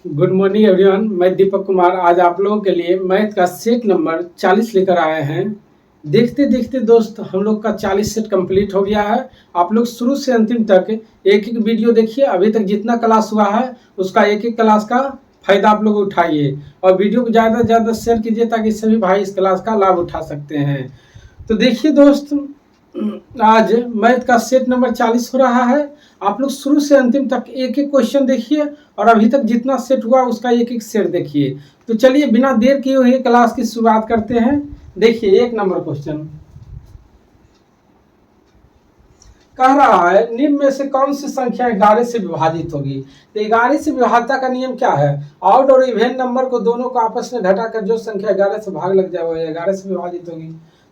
Good morning everyone. मैं दीपक कुमार आज आप लोगों के लिए मैथ का सेट नंबर 40 लेकर आए हैं। देखते देखते दोस्त हम लोग का 40 सेट कंप्लीट हो गया है। आप लोग शुरू से अंतिम तक एक एक वीडियो देखिए। अभी तक जितना क्लास हुआ है उसका एक एक क्लास का फायदा आप लोग उठाइए और वीडियो को ज़्यादा से ज़्यादा शेयर कीजिए ताकि सभी भाई इस क्लास का लाभ उठा सकते हैं। तो देखिए दोस्त, आज मैथ का सेट नंबर 40 हो रहा है। आप लोग शुरू से अंतिम तक एक एक क्वेश्चन देखिए और अभी तक जितना सेट हुआ उसका एक एक सेट देखिए। तो चलिए बिना देर किए हुए क्लास की शुरुआत करते हैं। देखिए एक नंबर क्वेश्चन कह रहा है निम्न में से कौन सी संख्या 11 से विभाजित होगी। तो 11 से विभाज्यता का नियम क्या है? ऑड और इवेन नंबर को दोनों को आपस में घटाकर जो संख्या 11 से भाग लग जाए वो 11 से विभाजित होगी।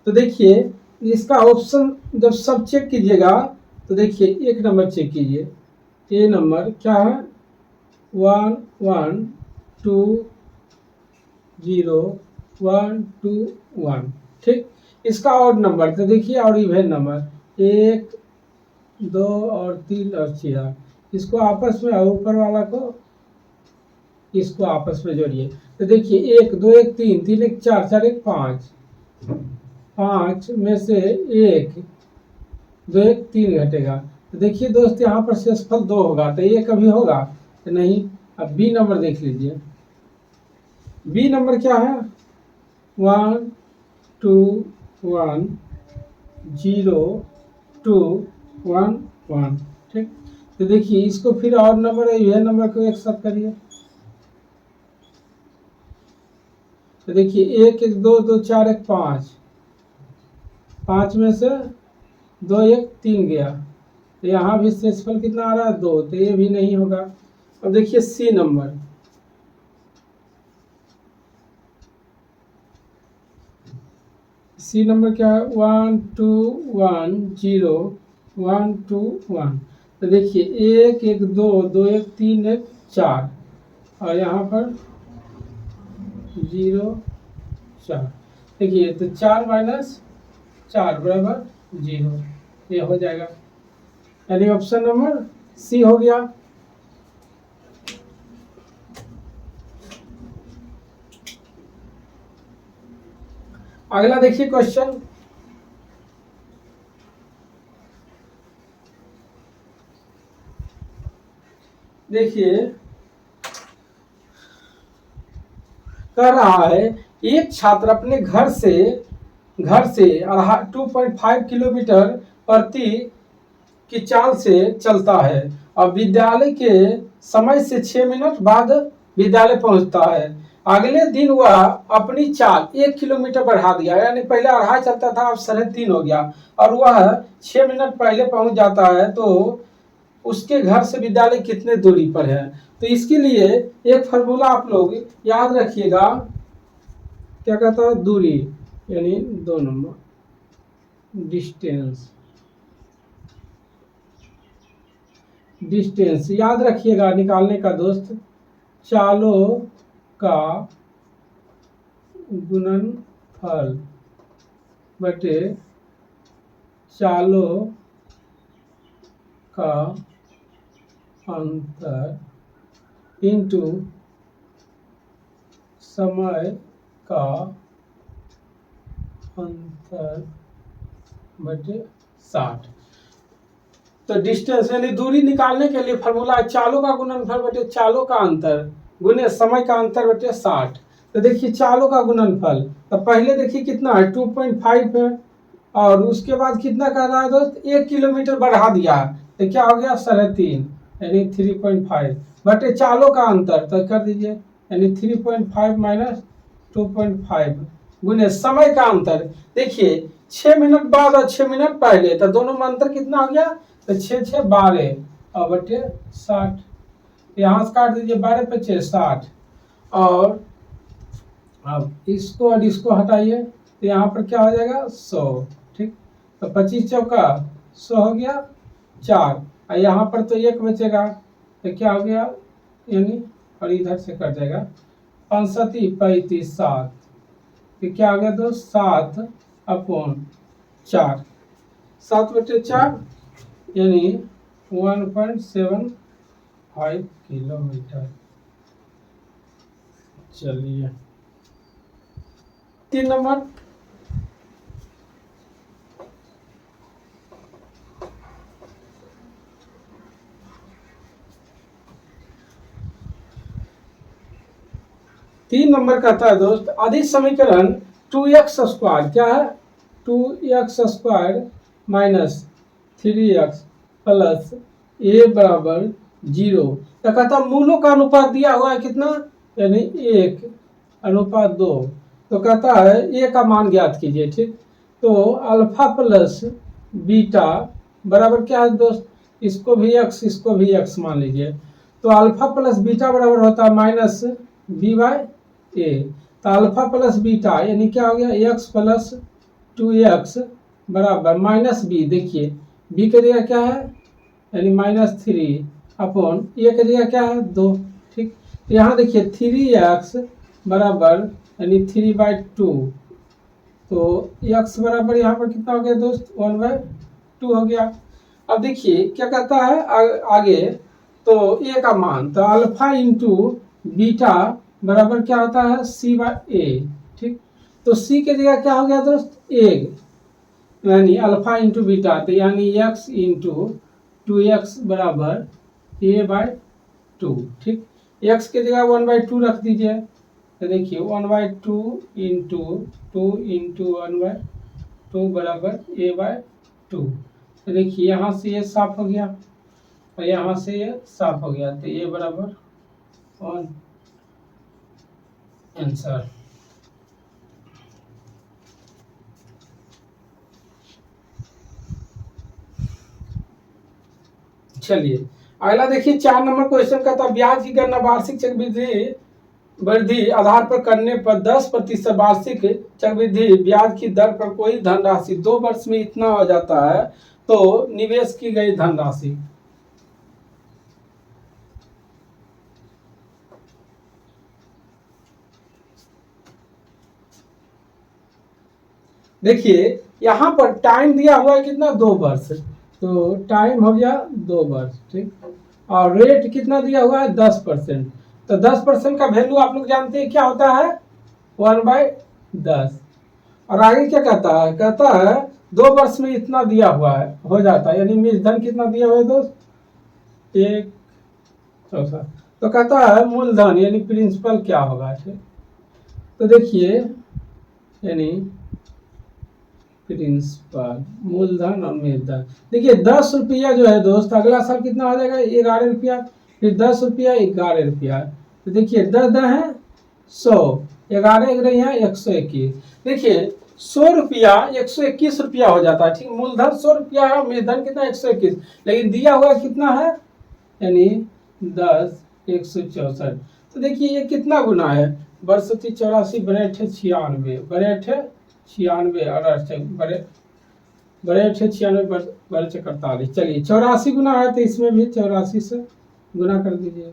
तो देखिए इसका ऑप्शन जब सब चेक कीजिएगा तो देखिए एक नंबर चेक कीजिए। ए नंबर क्या है? 1 1 2 0 1 2 1। ठीक, इसका ऑड नंबर तो देखिए और इवेन नंबर 1 2 और 3 और 6। इसको आपस में ऊपर वाला को इसको आपस में जोड़िए। तो देखिए 1 2 1 3 3 1 4 4 1 5 5 में से 1 2 1 3 घटेगा। तो देखिए दोस्त यहाँ पर शेषफल 2 होगा तो ये कभी होगा तो नहीं। अब बी नंबर देख लीजिए। बी नंबर क्या है? 1 2 1 0 2 1 1। ठीक, तो देखिए इसको फिर और नंबर है यह नंबर को एक साथ करिए। तो देखिए 1 1 2 2 4 1 5 5 में से 2 1 3 गया तो यहाँ भी शेषफल कितना आ रहा है? 2। तो ये भी नहीं होगा। अब देखिए सी नंबर। सी नंबर क्या है? 1 2 1 0 1 2 1। तो देखिए 1 1 2 2 1 3 1 4 और यहाँ पर 0 4। देखिए तो 4 माइनस 4 बराबर 0, ये हो जाएगा। यानी ऑप्शन नंबर सी हो गया। अगला देखिए क्वेश्चन। देखिए कह रहा है एक छात्र अपने घर से 2.5 किलोमीटर प्रति की चाल से चलता है और विद्यालय के समय से 6 मिनट बाद विद्यालय पहुंचता है। अगले दिन वह अपनी चाल 1 किलोमीटर बढ़ा दिया, यानी पहले 2.5 चलता था अब 3.5 हो गया और वह 6 मिनट पहले पहुंच जाता है। तो उसके घर से विद्यालय कितने दूरी पर है? तो इसके लिए एक फार्मूला आप लोग याद रखिएगा। क्या कहता है? दूरी, यानी 2 नंबर डिस्टेंस। डिस्टेंस याद रखिएगा निकालने का दोस्त। चालों का गुणनफल बटे चालों का अंतर इंटू समय का अंतर बटे 60। तो डिस्टेंस यानी दूरी निकालने के लिए फार्मूला है चालों का गुणनफल बटे चालों का अंतर गुने समय का अंतर बटे 60। तो देखिए चालों का गुणनफल तो पहले देखिए कितना है? 2.5 है और उसके बाद कितना कर रहा है दोस्त? 1 किलोमीटर बढ़ा दिया तो क्या हो गया? 3.5 यानी 3.5 बटे चालों का अंतर तो कर दीजिए यानी 3.5 माइनस 2.5 गुने समय का अंतर। देखिए 6 मिनट बाद और 6 मिनट पहले तो दोनों में अंतर कितना हो गया? तो 6 6 12 और बटे 60। यहाँ से काट दीजिए 12 पे 6 60 और अब इसको और इसको हटाइए तो यहाँ पर क्या हो जाएगा? 100। ठीक, तो 25 चौका 100 हो गया 4 और यहाँ पर तो 1 बचेगा तो क्या हो गया? यानी और इधर से कट जाएगा 5 35 7 तो क्या हो गया दोस्त? 7/4 7 बटे 4 यानी 1.75 किलोमीटर। चलिए 3 नंबर। तीन नंबर कहता है दोस्त, अधिक समीकरण 2x² क्या है, 2x² minus 3x plus a बराबर 0। तो कहता मूलों का अनुपात दिया हुआ है कितना, यानी 1:2। तो कहता है a का मान ज्ञात कीजिए। ठीक, तो अल्फा प्लस बीटा बराबर क्या है दोस्त, इसको भी x इसको भी x मान लीजिए। तो अल्फा प्लस बीटा बराबर होता है माइनस b/a। तो अल्फा प्लस बीटा यानी क्या हो गया, x प्लस 2x बराबर माइनस b। देखिए b की जगह क्या है, यानी -3 अपॉन a की जगह क्या है 2। ठीक, यहाँ देखिए 3x बराबर यानी 3/2। तो x बराबर यहाँ पर कितना हो गया दोस्त, 1/2 हो गया। अब देखिए क्या कहता है आगे, तो a का मान, तो अल्फा इंटू बीटा बराबर क्या होता है c/a। ठीक, तो c की जगह क्या हो गया दोस्त, a, यानी अल्फा इंटू बीटा, तो यानी x इंटू 2x बराबर a/2। ठीक, x की जगह 1/2 रख दीजिए। तो देखिए 1/2 इंटू 2 इंटू 1/2 बराबर a/2। तो देखिए यहाँ से ये साफ हो गया और यहाँ से ये साफ हो गया, तो ये बराबर 1 आंसर। चलिए अगला देखिए 4 नंबर क्वेश्चन का था, ब्याज की गणना वार्षिक चक्रवृद्धि वृद्धि आधार पर करने पर 10% वार्षिक चक्रवृद्धि ब्याज की दर पर कोई धनराशि 2 वर्ष में इतना हो जाता है, तो निवेश की गई धनराशि। देखिए यहाँ पर टाइम दिया हुआ है कितना, 2 वर्ष। तो टाइम हो गया 2 वर्ष। ठीक, और रेट कितना दिया हुआ है 10%। तो 10% का वैल्यू आप लोग जानते हैं क्या होता है, 1/10। और आगे क्या कहता है, कहता है 2 वर्ष में इतना दिया हुआ है हो जाता है, यानी मूलधन कितना दिया हुआ है दोस्त, 1/4। तो कहता है मूलधन यानी प्रिंसिपल क्या होगा। ठीक, तो देखिए यानी प्रिंसिपल मूलधन और मूलधन, देखिए 10 रुपया जो है दोस्त, अगला साल कितना हो जाएगा 11 रुपया, फिर 10 रुपया 11 रुपया। तो देखिए 10 10 है 100, 11 11 यहाँ 121। देखिए 100 रुपया 121 रुपया हो जाता है। ठीक, मूलधन 100 रुपया है, मूलधन कितना 121, लेकिन दिया हुआ कितना है, यानी 10 164। तो देखिए ये कितना गुना है, 82 84 बड़े 96 बड़े 96 बड़े 48। चलिए 84 गुना है, तो इसमें भी 84 से गुना कर दीजिए,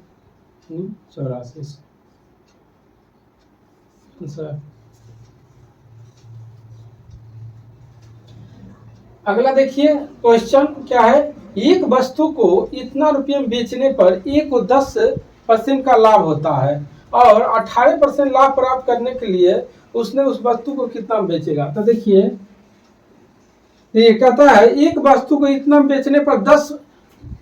84 से। अगला देखिए क्वेश्चन क्या है, एक वस्तु को इतना रुपये में बेचने पर एक को 10% का लाभ होता है और 18% लाभ प्राप्त करने के लिए उसने उस वस्तु को कितना बेचेगा। तो देखिए ये कहता है एक वस्तु को इतना बेचने पर 10,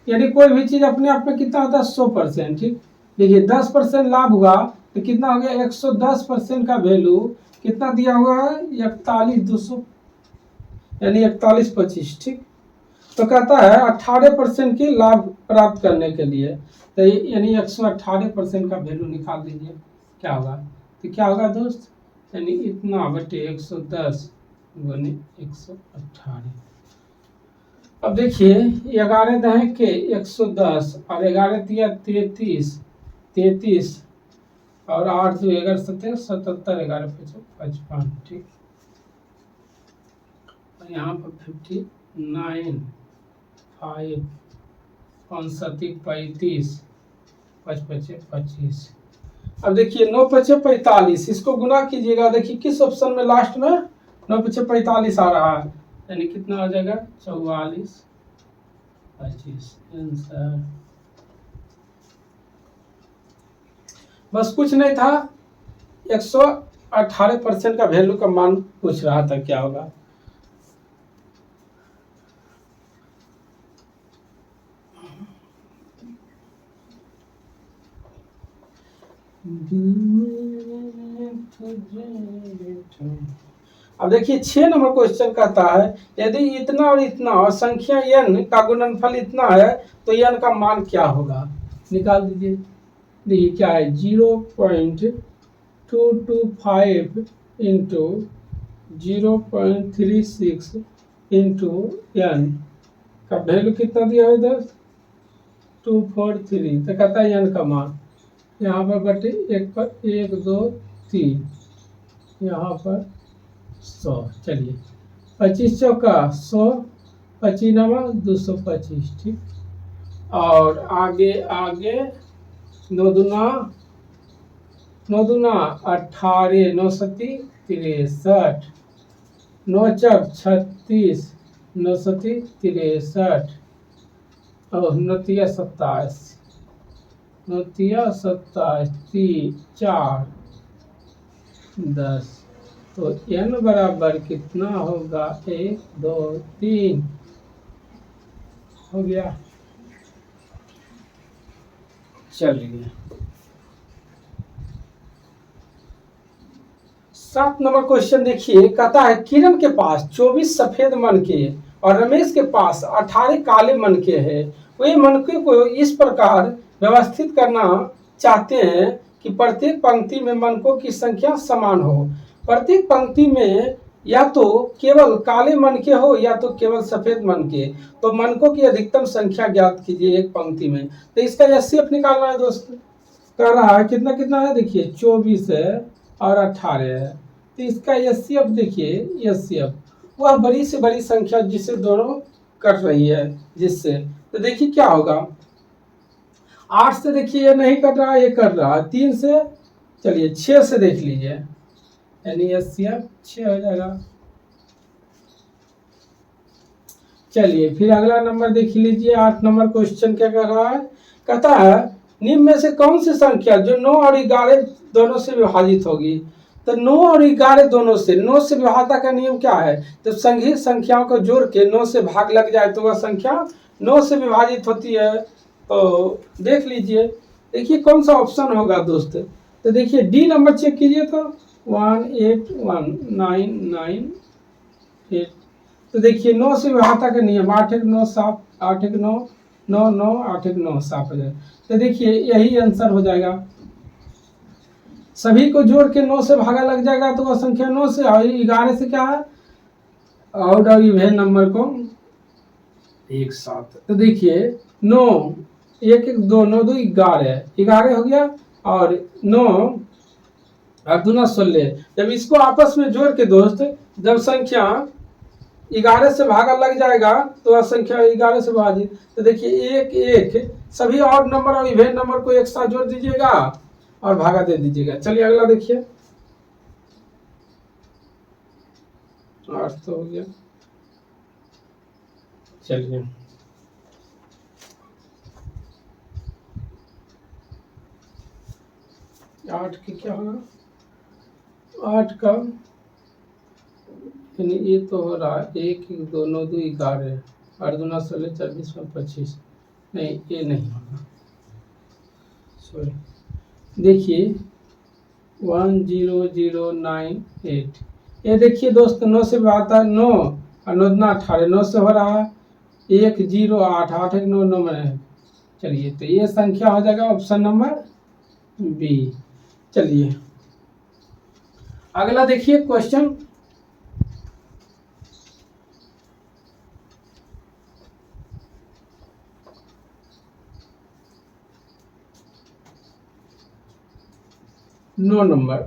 यानी कोई भी चीज अपने आप में कितना होता है 100%। ठीक, देखिए 10% लाभ हुआ तो कितना हो गया, 110% का वैल्यू कितना दिया हुआ है 41,200, यानी 4125। ठीक, तो कहता है 18% की लाभ प्राप्त करने के लिए, तो यानी 118% का वैल्यू निकाल दीजिए, क्या होगा, तो क्या होगा दोस्त, यानी इतना बटे 110 गुने 118। अब देखिए 11 दहे के 110 और 11 दिया 33 और 8 2 11 17 77 11 55। ठीक, यहाँ पर 59 5 5 35 5 25। अब देखिए 9 5 45, इसको गुना कीजिएगा। देखिए किस ऑप्शन में लास्ट में 9 5 45 आ रहा है, यानी कितना आ जाएगा 44 25 आंसर। बस कुछ नहीं था, 118% का वैल्यू का मान पूछ रहा था, क्या होगा। अब देखिए 6 नंबर क्वेश्चन कहता है यदि इतना और इतना और संख्या n का गुणनफल इतना है तो n का मान क्या होगा, निकाल दीजिए। देखिए क्या है 0.225 इंटू 0.36 इंटू n का वैल्यू कितना दिया है इधर 243, तो कहता है n का मान यहाँ पर बटे 1 पर 1 2 3, यहाँ पर 100। चलिए 25 चौका 100, 25 नवा 225, ठीक। और आगे आगे 9 दूना 18, 9 सती 63, 9 चौक 36, 9 सती 63 और 9 तिया 27, 9 तिया 27, 4 10, तो n बराबर कितना होगा 1 2 3 हो गया। चलिए 7 नंबर क्वेश्चन देखिए, कहता है किरण के पास 24 सफेद मनके और रमेश के पास 18 काले मनके हैं। वे मनके को इस प्रकार व्यवस्थित करना चाहते हैं कि प्रत्येक पंक्ति में मनकों की संख्या समान हो। प्रत्येक पंक्ति में या तो केवल काले मनके हो या तो केवल सफेद मनके, तो मनकों की अधिकतम संख्या ज्ञात कीजिए एक पंक्ति में। तो इसका एचसीएफ निकालना है दोस्त। कह रहा है कितना कितना है, देखिए 24 है और 18 है, तो इसका एचसीएफ देखिए, एचसीएफ वह बड़ी से बड़ी संख्या जिसे दोनों कट रही है जिससे, तो देखिए क्या होगा 8 से देखिए ये नहीं कट रहा, ये कट रहा है 3 से, चलिए 6 से देख लीजिए, यानी एचसीएफ 6 हो जाएगा। चलिए फिर अगला नंबर देख लीजिए, 8 नंबर क्वेश्चन क्या कर रहा है, कहता है निम्न में से कौन सी संख्या जो 9 और 11 दोनों से विभाजित होगी। तो 9 और 11 दोनों से, 9 से विभाजन का नियम क्या है, जब संगीत संख्याओं को जोड़ के 9 से भाग लग जाए तो वह संख्या 9 से विभाजित होती है। तो देख लीजिए, देखिए कौन सा ऑप्शन होगा दोस्त, तो देखिए डी नंबर चेक कीजिए, तो 18198, तो देखिए 9 से विभाजन का नियम 8 1 9 7, 8 1 9 9 9 8 1 9 7 हो जाए, तो देखिए यही आंसर हो जाएगा। सभी को जोड़ के 9 से भागा लग जाएगा तो वह संख्या 9 से, और 11 से क्या है ऑड और इवन नंबर को एक साथ, तो देखिए 9 1 1 2 9 2 11, 11 हो गया और 9 और 2 16, जब इसको आपस में जोड़ के दोस्त जब संख्या 11 से भागा लग जाएगा तो वह संख्या 11 से भाजित, तो देखिए 1 1 सभी ऑड नंबर और इवन नंबर को एक साथ जोड़ दीजिएगा और भागा दे दीजिएगा। चलिए अगला देखिए, 8 तो हो गया। चलिए 8 की क्या होगा, 8 का यानी ये तो हो रहा है 1 1 2 9 2 11 और 2 16 24 में 25, नहीं ये नहीं होगा, सॉरी। देखिए 10098, ये देखिए दोस्त 9 से आता है 9 और 9 दूना 18, 9 से हो रहा है 108 8 1 9 9 में, चलिए तो ये संख्या हो जाएगा ऑप्शन नंबर बी। चलिए अगला देखिए क्वेश्चन, नौ नंबर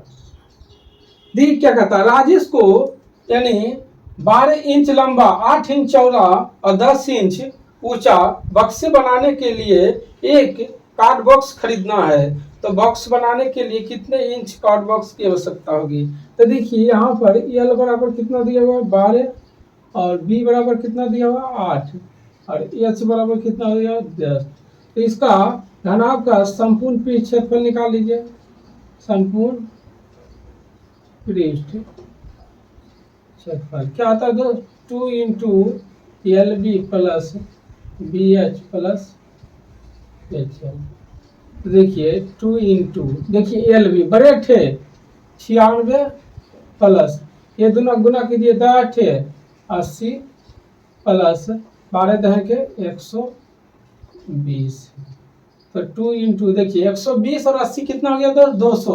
दी क्या कहता है, राजेश को यानी 12 इंच लंबा 8 इंच चौड़ा और 10 इंच ऊंचा बक्से बनाने के लिए एक कार्ड बॉक्स खरीदना है, तो बॉक्स बनाने के लिए कितने इंच कार्ड बॉक्स की आवश्यकता होगी। तो देखिए यहाँ पर एल बराबर कितना दिया हुआ है 12 और बी बराबर कितना दिया हुआ 8 और एच बराबर कितना दिया हुआ 10, तो इसका घनाभ का संपूर्ण पृष्ठ क्षेत्रफल निकाल लीजिए, संपूर्ण पृष्ठ क्षेत्रफल क्या आता है दोस्त 2 into LB plus BH plus HL। देखिए 2 इंटू देखिए LB बड़े थे 96 प्लस ये दोनों गुना कीजिए 10 थे 80 प्लस 12 दह के 120। तो 2 इंटू देखिए 120 और 80 कितना हो गया दोस्त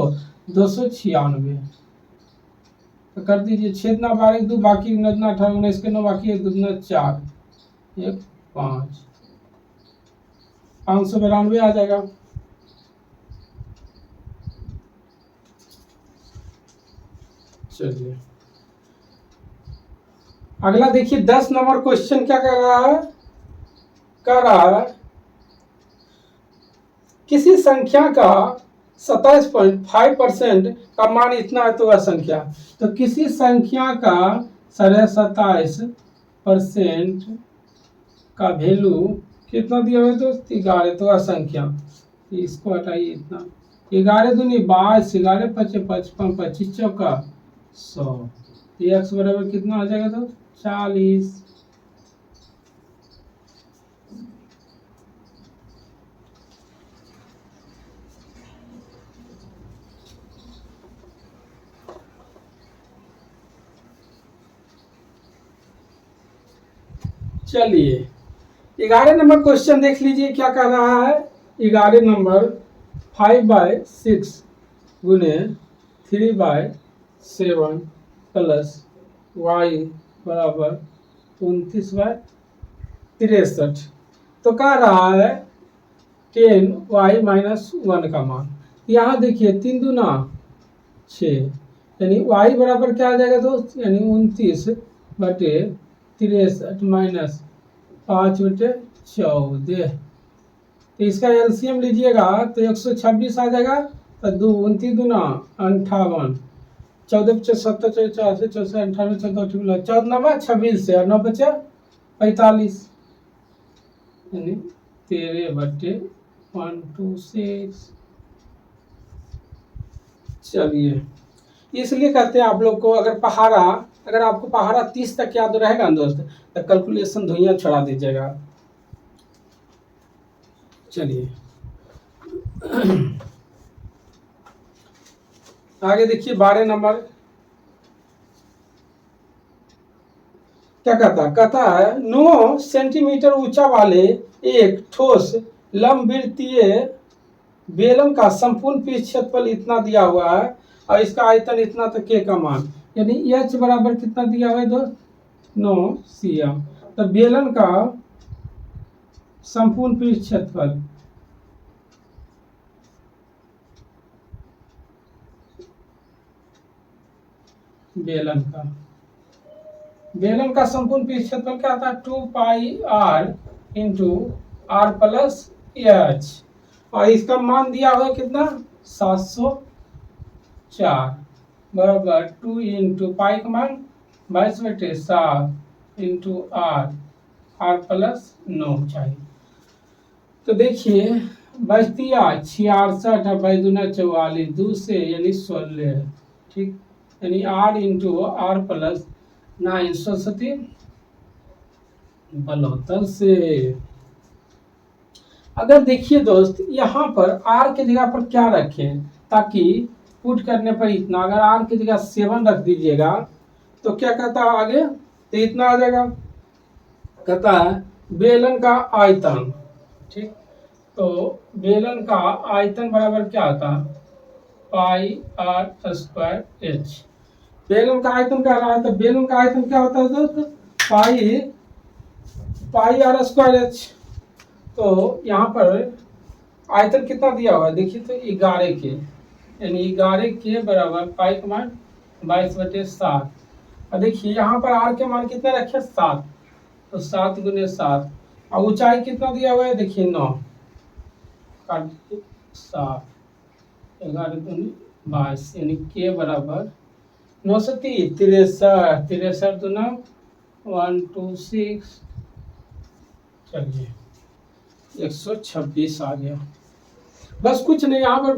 296। तो कर दीजिए छेद ना 12 2 बाकी 18 19 के 9 बाकी 1 2 4 1 5 592 आ जाएगा। चलिए अगला देखिए 10 नंबर क्वेश्चन क्या कर रहा है किसी संख्या का 27.5% का मान इतना है तो वह संख्या। तो किसी संख्या का 27% का वैल्यू कितना दिया हुआ है दोस्त 11। तो वह संख्या इसको हटाइए इतना 11 दूनी 22 11 5 55 25 चौका 100। x बराबर कितना आ जाएगा तो 40। चलिए 11 नंबर क्वेश्चन देख लीजिए क्या कर रहा है 11 नंबर 5/6 गुने 3/7 प्लस y बराबर 29/63। तो कह रहा है 10y माइनस 1 का मान। यहाँ देखिए 3 दूना 6 यानी y बराबर क्या आ जाएगा दोस्त यानी 29/63 माइनस 5/14। तो इसका एलसीएम लीजिएगा तो 126 आ जाएगा। तो 29 दूना 58 14 × 70 84 64 98 14 14 26 से और 9 बचे 45 यानी 13/126। चलिए इसलिए कहते हैं आप लोग को अगर आपको पहाड़ा 30 तक याद रहेगा ना दोस्त तो कैलकुलेशन धुइयां छुड़ा दीजिएगा। चलिए आगे देखिए 12 नंबर क्या कहता है 9 सेंटीमीटर ऊंचा वाले एक ठोस लंबवृत्तीय बेलन का संपूर्ण पृष्ठ क्षेत्रफल इतना दिया हुआ है और इसका आयतन इतना तो के का मान यानी h बराबर कितना दिया हुआ है दोस्त 9 cm। तो बेलन का संपूर्ण पृष्ठ क्षेत्रफल बेलन का संपूर्ण पृष्ठ क्षेत्रफल क्या आता है 2πr into r plus h और इसका मान दिया हुआ है कितना 704 बराबर 2 इंटू पाई का मान 22/7 इंटू r प्लस 9 चाहिए। तो देखिए बचती 66 22 44 2 से यानी 16 ठीक यानी r into r plus 9 Saraswati 72 से। अगर देखिए दोस्त यहाँ पर r की जगह पर क्या रखें ताकि पुट करने पर इतना अगर r की जगह 7 रख दीजिएगा तो क्या कहता है आगे तो इतना आ जाएगा। कहता है बेलन का आयतन ठीक तो बेलन का आयतन बराबर क्या आता है πr²h। बेलन का आयतन क्या रहा है तो बेलन का आयतन क्या होता है दोस्त πr²h। तो यहाँ पर आयतन कितना दिया हुआ है देखिए तो 11 के यानी 11 के बराबर पाई का मान 22/7 और देखिए यहाँ पर r के मान कितने रखे 7 तो 7 × 7 और ऊंचाई कितना दिया हुआ है देखिए 9 7 11 दूनी 22 यानी के बराबर 930 63 दूना 126 चलिए 126 आ गया। बस कुछ नहीं, यहाँ पर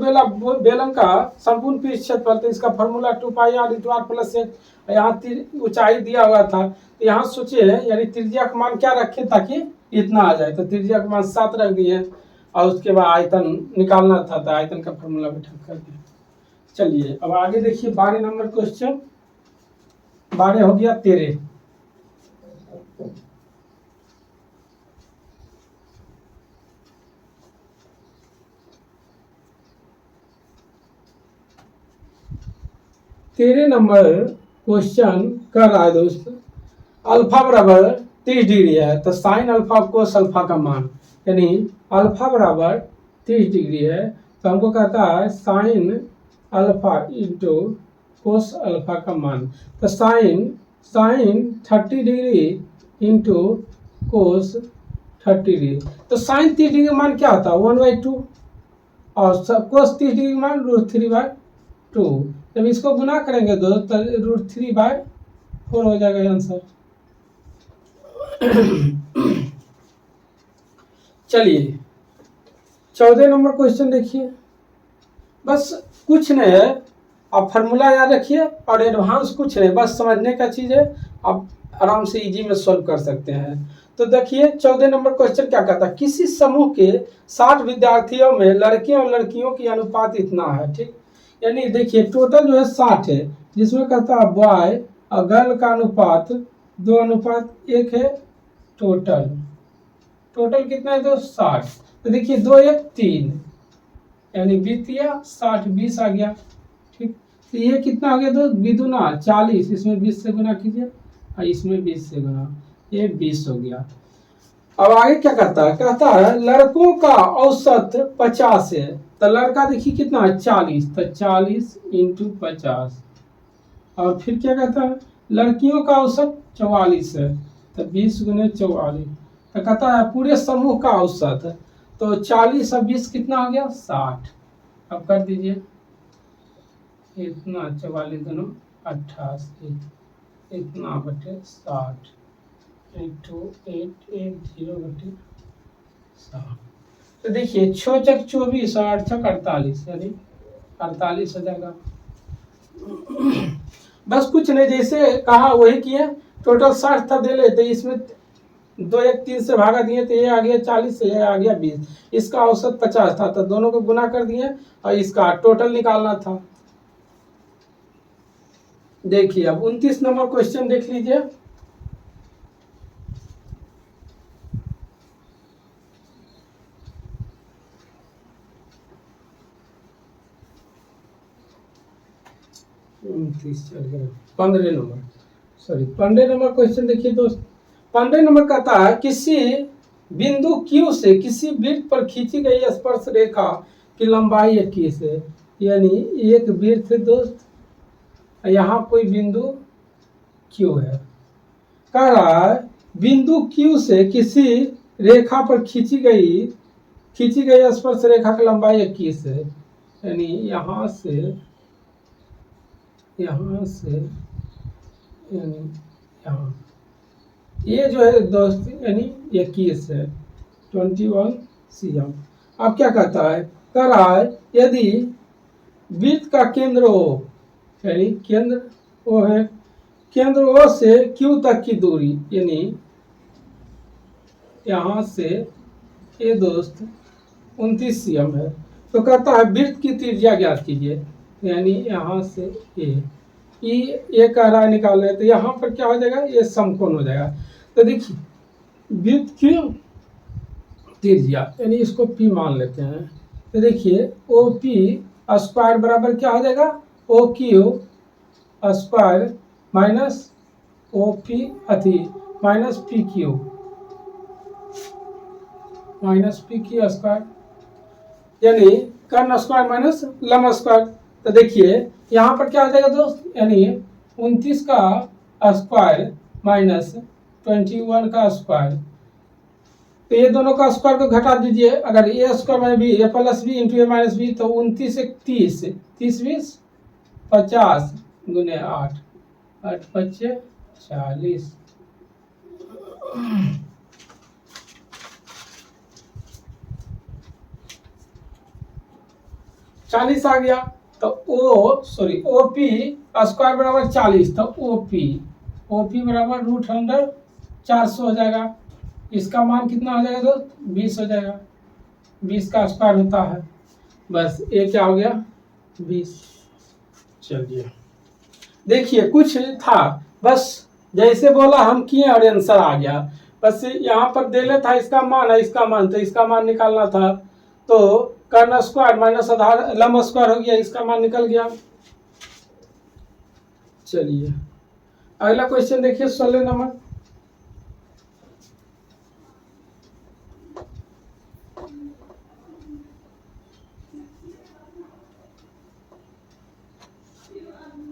बेलन का संपूर्ण पृष्ठ क्षेत्रफल, तो इसका फॉर्मूला 2πr प्लस 1, यहाँ ऊंचाई दिया हुआ था, तो यहाँ सोचिए यानी त्रिज्या का मान क्या रखे ताकि इतना आ जाए, तो त्रिज्या का मान 7 रख दिए, और उसके बाद आयतन निकालना था, तो आयतन का फॉर्मूला बैठा कर दिया। चलिए अब आगे देखिए 12 नंबर क्वेश्चन, 12 हो गया 13। तेरह नंबर क्वेश्चन कर रहा है दोस्त, अल्फा बराबर 30 डिग्री है, तो साइन अल्फा कोस अल्फा का मान, यानी अल्फा बराबर 30 डिग्री है, तो हमको कहता है sine alpha into cos alpha का मान, तो sine 30 degree into cos 30 degree, तो साइन 30 डिग्री का मान क्या होता है 1/2, और कोस 30 डिग्री का मान √3/2, जब इसको गुना करेंगे दो तो √3/4 हो जाएगा आंसर। चलिए 14 नंबर क्वेश्चन देखिए, बस कुछ नहीं है, आप फार्मूला याद रखिए और एडवांस कुछ नहीं, बस समझने का चीज है, आप आराम से इजी में सॉल्व कर सकते हैं। तो देखिए 14 नंबर क्वेश्चन क्या कहता है, किसी समूह के 60 विद्यार्थियों में लड़कियों और लड़कियों की अनुपात इतना है, ठीक, यानी देखिए टोटल जो है 60 है, जिसमें कहता है बॉय और गर्ल का अनुपात 2:1 है, टोटल कितना है तो 60, तो देखिए 2 1 3, यानी बीतिया 60 20 आ गया, ठीक, तो ये कितना हो गया तो विदुना 40, इसमें 20 से गुना कीजिए और इसमें 20 से गुना, ये 20 हो गया। अब आगे क्या कहता है, कहता है लड़कों का औसत 50 है, तो लड़का देखिए कितना है 40, तो 40 × 50, और फिर क्या कहता है लड़कियों का औसत 44 है, तो 20 × 44, तो कहता है पूरे समूह का औसत है, तो 40 और 20 कितना हो गया 60, अब कर दीजिए इतना 44 दूनो 88, इतना बटे 60 × 880/60, तो देखिए 6 × 24 और 8 × 48, यानी 48 हो जाएगा। बस कुछ नहीं, जैसे कहा वही किए, टोटल 60 था दे लेते, इसमें 2 1 3 से भागा दिए, तो ये आ गया 40 से ये आ गया 20, इसका औसत 50 था, तो दोनों को गुना कर दिए और इसका टोटल निकालना था। देखिए अब 29 नंबर क्वेश्चन देख लीजिए, चल गया 15 नंबर, सॉरी 15 नंबर क्वेश्चन देखिए दोस्त, 15 नंबर कहता है किसी बिंदु Q से किसी वृत्त पर खींची गई स्पर्श रेखा की लंबाई 21 है, यानी एक वृत्त है दोस्त, यहाँ कोई बिंदु Q है, कह रहा है बिंदु Q से किसी रेखा पर खींची गई स्पर्श रेखा की लंबाई 21 है, यानी यहाँ से यानी यहाँ, ये जो है दोस्त यानी 21 है 21 cm। अब क्या कहता है, कह रहा है यदि वृत्त का केंद्र O, यानी केंद्र O है, केंद्र O से Q तक की दूरी, यानी यहाँ से ये दोस्त 29 cm है, तो कहता है वृत्त की त्रिज्या ज्ञात कीजिए, यानी यहाँ से ये कह रहा है निकालना है, तो यहाँ पर क्या हो जाएगा ये समकोण हो जाएगा, तो देखिए वृत्त की त्रिज्या यानी इसको P मान लेते हैं, तो देखिए OP² बराबर क्या हो जाएगा OQ² minus OP minus PQ² यानी कर्ण स्क्वायर माइनस लंब स्क्वायर, तो देखिए यहाँ पर क्या हो जाएगा दोस्त, यानी 29 का स्क्वायर माइनस 21 का स्क्वायर, तो ये दोनों का स्क्वायर को घटा दीजिए, अगर ए स्क्वायर में भी a plus B into A minus B, तो 29 1 30, 30 20 50 गुने 8 8 5 40, 40 आ गया, तो OP स्क्वायर बराबर 40, तो OP बराबर √400 हो जाएगा। इसका मान कितना हो जाएगा दोस्त? 20 हो जाएगा, 20 का स्क्वायर होता है। बस ये क्या हो गया? 20। चलिए देखिए कुछ था, बस जैसे बोला हम किए और आंसर आ गया। बस यहाँ पर देले था इसका मान है, इसका मान, तो इसका मान निकालना था, तो कर्ण स्क्वायर माइनस आधार लंब स्क्वायर हो गया, इसका मान निकल गया। चलिए अगला क्वेश्चन देखिए 16 नंबर।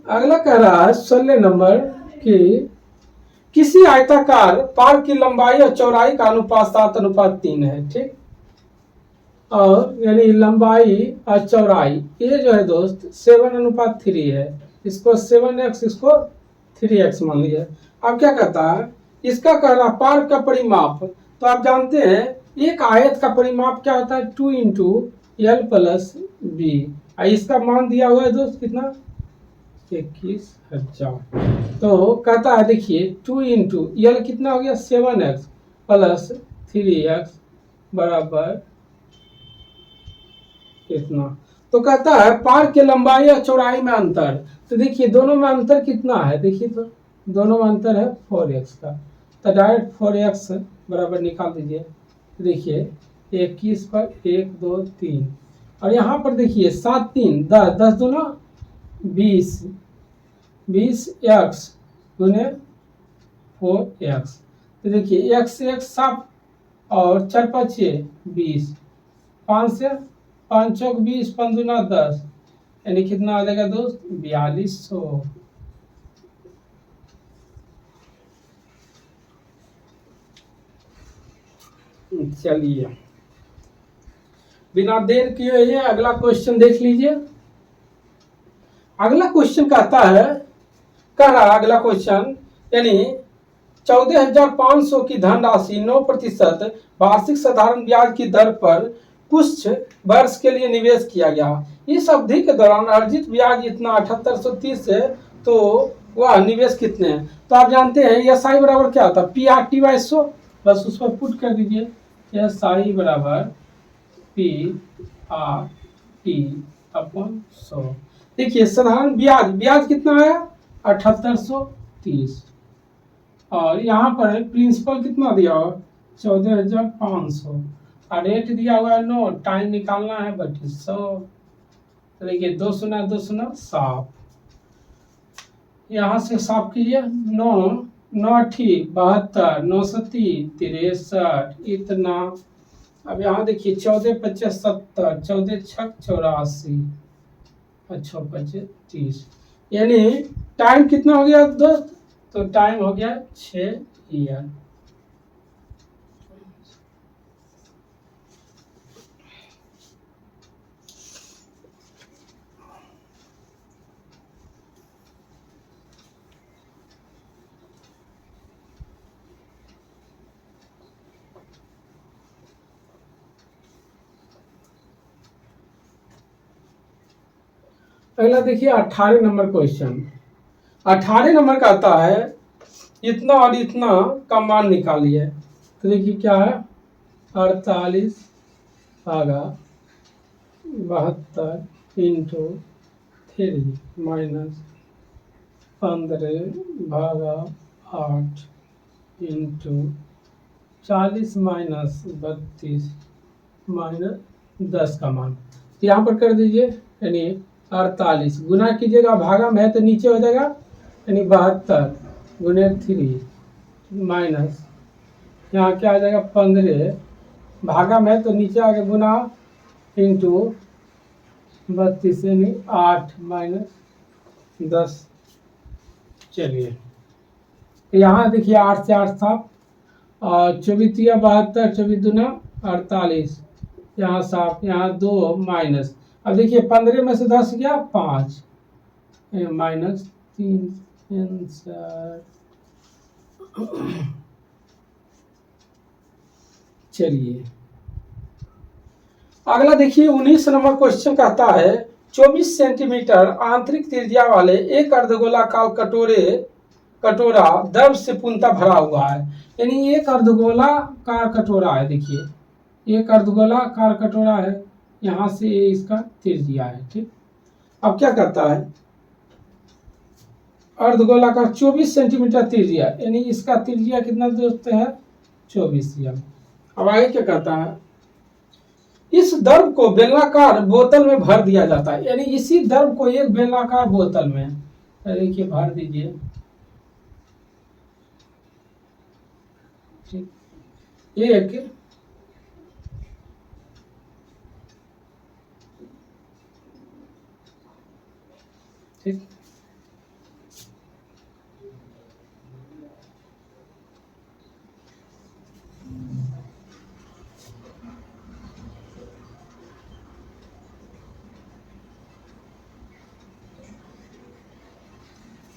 अगला कह रहा है 16 नंबर कि किसी आयताकार पार्क की लंबाई और चौड़ाई का अनुपात 7:3 है, ठीक, और यानी लंबाई और चौड़ाई ये जो है दोस्त 7:3 है। इसको 7x, इसको 3x मान लिया। अब क्या कहता है, इसका कहना पार्क का परिमाप, तो आप जानते हैं एक आयत का परिमाप क्या होता है? 2 × L + B। इसका मान दिया हुआ है दोस्त कितना? 21,000। तो कहता है देखिए 2 × L कितना हो गया? 7x + 3x बराबर कितना? तो कहता है पार्क के लंबाई और चौड़ाई में अंतर। तो देखिए दोनों में अंतर कितना है? देखिए तो दोनों में अंतर है 4x का, तो डायरेक्ट 4x बराबर निकाल दीजिए। देखिए 21 पर 1 2 3, और यहाँ पर देखिए 7 3 10, 10 दूना 20, 20x गुने 4x। तो देखिए x 7 और 4 5 20, 5 से 5 चौक 20, 5 दूना 10, यानी कितना आ जाएगा दोस्त? 4200। चलिए बिना देर किए हुए अगला क्वेश्चन देख लीजिए। अगला क्वेश्चन कहता है, कह रहा अगला क्वेश्चन, यानी 14,500 की धनराशि 9% वार्षिक साधारण ब्याज की दर पर कुछ वर्ष के लिए निवेश किया गया। इस अवधि के दौरान अर्जित ब्याज इतना 7830 है, तो वह निवेश कितने हैं? तो आप जानते हैं SI बराबर क्या होता है? PRT/100। बस उस पर पुट कर दीजिए, SI बराबर PRT/100। देखिए साधारण ब्याज कितना आया? 7830, और यहाँ पर प्रिंसिपल कितना दिया हुआ? 14,500, और रेट दिया हुआ है 9, टाइम निकालना है 3200। देखिए 2 शून्य 2 शून्य साफ, यहाँ से साफ कीजिए। 9 9 72, 9 7 63, इतना। अब यहाँ देखिए 14 25 70, 14 6 84, 6 5 30, यानी टाइम कितना हो गया दोस्त? तो टाइम हो गया 6 ईयर। अगला देखिए 18 नंबर क्वेश्चन। 18 नंबर का आता है इतना और इतना का मान निकालिए। तो देखिए क्या है? 48 भागा 72 × 3 माइनस 15 भागा 8 × 40 माइनस 32 माइनस 10 का मान। तो यहाँ पर कर दीजिए, यानी 48 गुना कीजिएगा, भागा में है तो नीचे हो जाएगा, यानी 72 गुने 3 माइनस यहाँ क्या आ जाएगा? 15 भागा में है तो नीचे आगे गुना इंटू 32, यानी 8 माइनस 10। चलिए यहाँ देखिए 8 से 8 साफ, और 24 3 72, 24 दूना 48, यहाँ साफ, यहाँ 2 माइनस। अब देखिए 15 में से 10 गया 5, माइनस 3 आंसर। चलिए अगला देखिए 19 नंबर क्वेश्चन कहता है 24 सेंटीमीटर आंतरिक त्रिज्या वाले एक अर्धगोलाकार कटोरा द्रव से पूर्णतः भरा हुआ है। यानी एक अर्धगोलाकार कटोरा है, देखिए एक अर्धगोलाकार कटोरा है, यहाँ से ये इसका त्रिज्या है। ठीक, अब क्या करता है, अर्धगोलाकार 24 सेंटीमीटर त्रिज्या, यानी इसका त्रिज्या कितना दोस्त है, 24 एम। अब आगे क्या करता है, इस द्रव को बेलनाकार बोतल में भर दिया जाता है। यानी इसी द्रव को एक बेलनाकार बोतल में देखिए भर दीजिए। ठीक, एक ठीक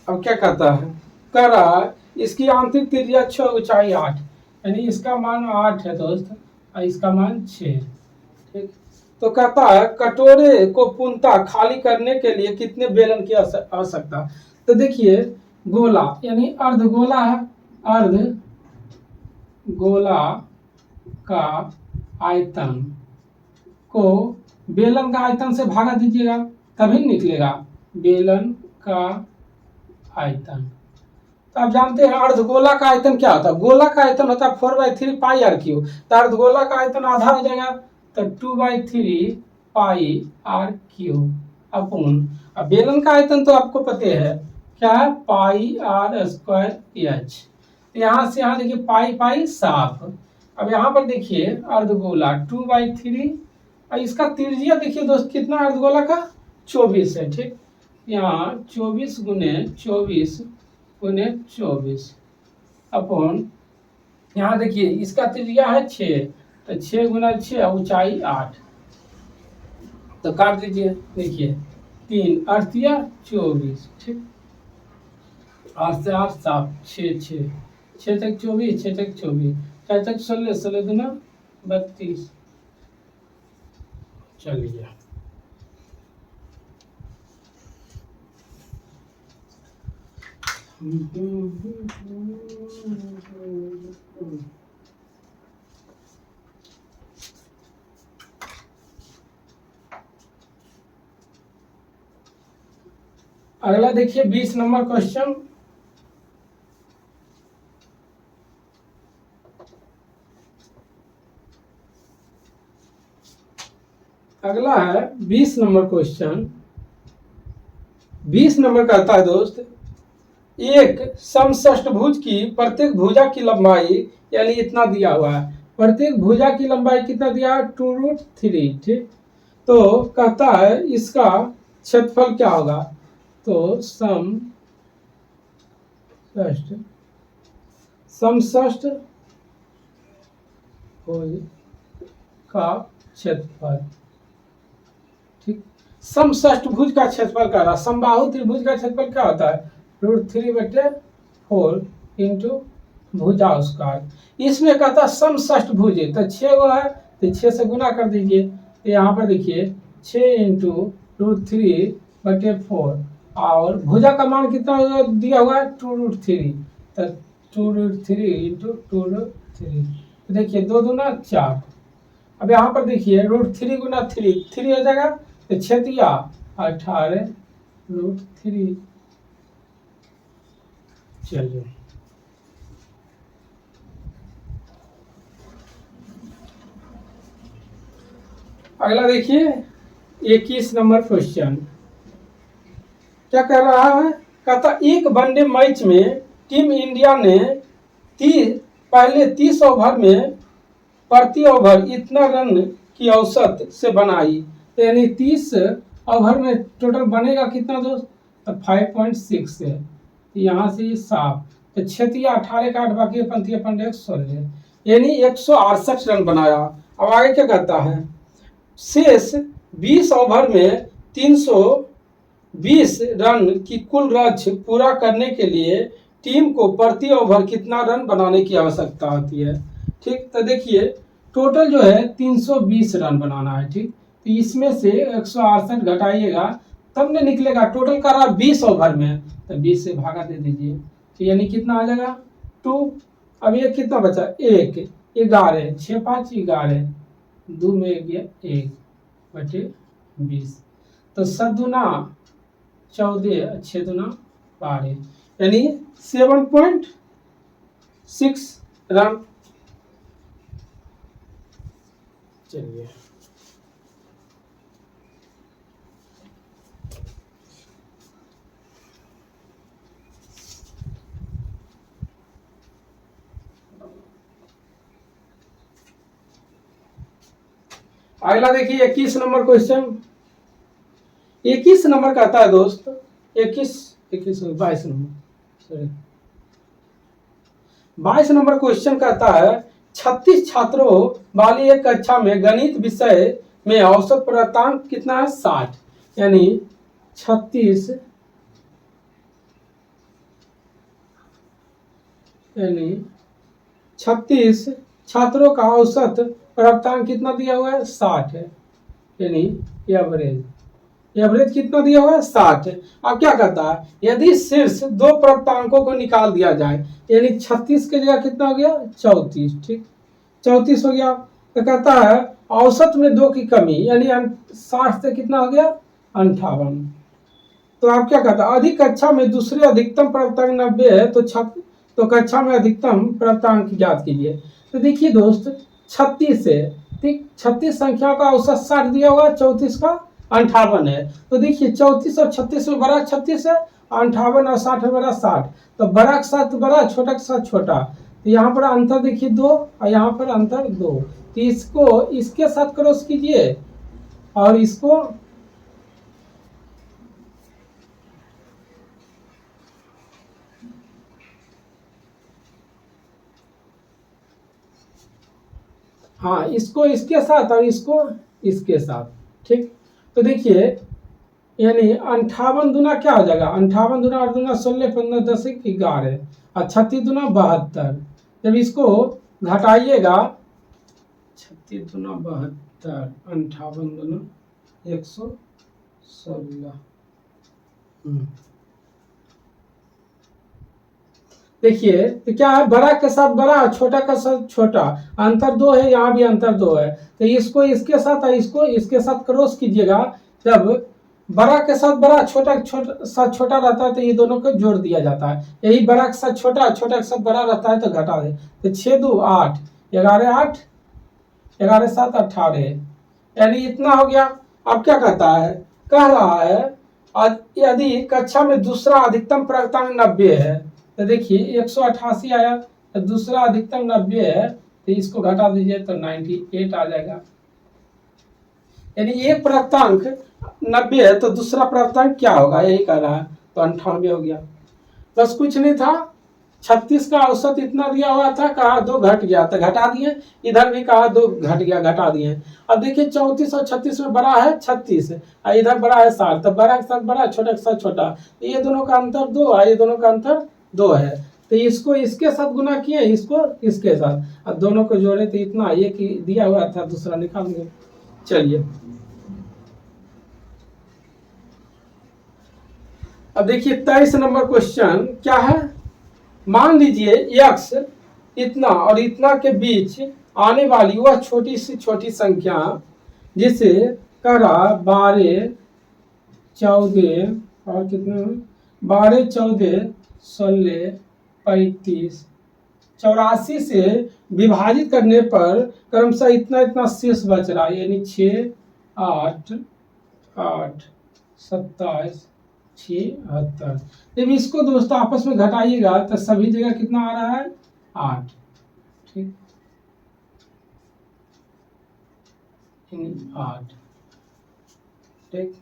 अब क्या करता है, कर रहा है, इसकी आंतरिक त्रिज्या 6, ऊंचाई 8, यानी इसका मान 8 है दोस्त और इसका मान 6। ठीक, तो कहता है कटोरे को पूर्णतः खाली करने के लिए कितने बेलन की आवश्यकता। तो देखिए गोला यानी अर्धगोला है, अर्धगोला का आयतन को बेलन का आयतन से भागा दीजिएगा तभी निकलेगा बेलन का आयतन। तो आप जानते हैं अर्धगोला का आयतन क्या होता है, गोला का आयतन होता है 4/3 पाई आर क्यू, तो अर्धगोला का आयतन आधा हो जाएगा तो 2/3 पाई आर क्यू अपॉन, अब बेलन का आयतन तो आपको पता है क्या है, पाई आर स्क्वायर एच। यहाँ से यहाँ देखिए पाई पाई साफ। अब यहाँ पर देखिए अर्धगोला 2/3 और इसका त्रिज्या देखिए दोस्त कितना अर्धगोला का 24 है। ठीक, यहाँ 24 गुने 24 अपॉन, यहाँ देखिए इसका त्रिज्या है 6, तो 6 गुना 6 ऊंचाई 8, तो काट दीजिए, देखिए 3 अड़तिया 24। ठीक, 8 से 8 7 6 6 6 तक 24 6 तक 24 4 तक 16 16 गुना 32। चलिए अगला देखिए 20 नंबर क्वेश्चन। अगला है 20 नंबर क्वेश्चन। 20 नंबर कहता है दोस्त, एक समषष्ठभुज की प्रत्येक भुजा की लंबाई, यानी इतना दिया हुआ है, प्रत्येक भुजा की लंबाई कितना दिया है 2√3। ठीक, तो कहता है इसका क्षेत्रफल क्या होगा, तो समषष्ठ भुज का क्षेत्रफल। ठीक, समषष्ठभुज का क्षेत्रफल क्या रहा, समबाहु त्रिभुज का क्षेत्रफल क्या होता है, √3/4 इंटू भुजा स्क्वायर। इसमें कहता समषष्ठभुज है, तो 6 गो है तो 6 से गुना कर दीजिए, तो यहाँ पर देखिए 6 इंटू √3/4 और भुजा का मान कितना दिया हुआ है 2√3, तो 2√3 इंटू 2√3, तो देखिए 2 दूना 4। अब यहाँ पर देखिए √3 गुना 3 हो जाएगा, तो 6 दिया 18 √3। चलिए अगला देखिए 21 नंबर क्वेश्चन। क्या कर रहा है, कहता एक वनडे मैच में टीम इंडिया ने पहले 30 ओवर में प्रति ओवर इतना रन की औसत से बनाई, तो यानी 30 ओवर में टोटल बनेगा कितना दोस्त, तो 5.6 से, यहाँ से ये साफ, तो 6 18 का 8 बाकी पंथी 16, यानी 168 रन बनाया। अब आगे क्या कहता है, शेष 20 ओवर में 320 रन की कुल लक्ष्य पूरा करने के लिए टीम को प्रति ओवर कितना रन बनाने की आवश्यकता होती है। ठीक, तो देखिए टोटल जो है 320 रन बनाना है। ठीक, तो इसमें से 168 घटाइएगा तब न निकलेगा। टोटल कर रहा 20 ओवर में, तो 20 से भागा दे दीजिए, तो यानी कितना आ जाएगा 2। अब ये कितना बचा 1, 11, 6 5 11, 2 में 1 बटे 20, तो 7 दूना 14, 6 दूना 12, यानी 7.6 रन। चलिए अगला देखिए 21 नंबर क्वेश्चन। 21 नंबर कहता है दोस्त, 22 नंबर, सॉरी 22 नंबर क्वेश्चन कहता है 36 छात्रों वाली एक कक्षा में गणित विषय में औसत प्राप्तांक कितना है 60, यानी 36 छात्रों का औसत प्राप्तांक कितना दिया हुआ है 60 है, यानी एवरेज कितना दिया हुआ है 60 है। अब क्या करता है, यदि शीर्ष दो प्राप्तांकों को निकाल दिया जाए, यानी 36 की जगह कितना हो गया 34, ठीक 34 हो गया, तो कहता है औसत में 2 की कमी, यानी 60 से कितना हो गया 58। तो आप क्या कहता है, अधिक कक्षा में दूसरे अधिकतम प्राप्तांक 90 है, तो कक्षा में अधिकतम प्राप्तांक ज्ञात कीजिए। तो देखिए दोस्त 36 है, ठीक 36 संख्या का औसत 60 दिया हुआ, 34 का 58 है। तो देखिए 34 और 36 में बड़ा 36 है, 58 और 60 में बड़ा 60, तो बड़ा के साथ बड़ा, छोटा के साथ छोटा, तो यहाँ पर अंतर देखिए 2 और यहाँ पर अंतर 2, तो इसको इसके साथ क्रॉस कीजिए और इसको हाँ इसको इसके साथ और इसको इसके साथ, ठीक। तो देखिए यानी 58 दूना क्या हो जाएगा, 58 दूना 8 दूना 16, 15 10 11 और 36 दूना 72। जब इसको घटाइएगा 36 दूना 72, 58 दूना 116। देखिए तो क्या है, बड़ा के साथ बड़ा, छोटा के साथ छोटा, अंतर 2 है, यहाँ भी अंतर 2 है, तो इसको इसके साथ और इसको इसके साथ क्रॉस कीजिएगा। जब बड़ा के साथ बड़ा, छोटा के साथ छोटा रहता है, तो ये दोनों को जोड़ दिया जाता है। यही बड़ा के साथ छोटा, छोटा के साथ बड़ा रहता है तो घटा दे, तो 6 2 8, 11 8, 11 7 18, यानी इतना हो गया। अब क्या कहता है, कह रहा है यदि कक्षा में दूसरा अधिकतम प्राप्तांक 90 है, तो देखिए 188 आया, तो दूसरा अधिकतम 90 है, तो इसको घटा दीजिए तो 98 आ जाएगा। यानी एक प्राप्तांक 90 है तो दूसरा प्राप्तांक क्या होगा, यही कह रहा है, तो 98 हो गया। बस कुछ नहीं था, 36 का औसत इतना दिया हुआ था, कहा 2 घट गया तो घटा दिए, इधर भी कहा 2 घट गया घटा दिए। अब देखिए 34 और 36 में बड़ा है 36 और इधर बड़ा है 60, तो बड़ा के साथ बड़ा, छोटा के साथ छोटा, तो ये दोनों का अंतर 2 और ये दोनों का अंतर 2 है, तो इसको इसके साथ गुना किए, इसको इसके साथ, अब दोनों को जोड़े तो इतना, एक ही दिया हुआ था दूसरा निकाल दिए। चलिए अब देखिए 23 नंबर क्वेश्चन क्या है, मान लीजिए x इतना और इतना के बीच आने वाली वह छोटी से छोटी संख्या जिसे करा 12 14 और कितना 12 14 16 35 84 से विभाजित करने पर क्रमशः इतना इतना शेष बच रहा है, यानी 6 8 8 27 76। जब इसको दोस्तों आपस में घटाइएगा तो सभी जगह कितना आ रहा है 8, ठीक 8, ठीक।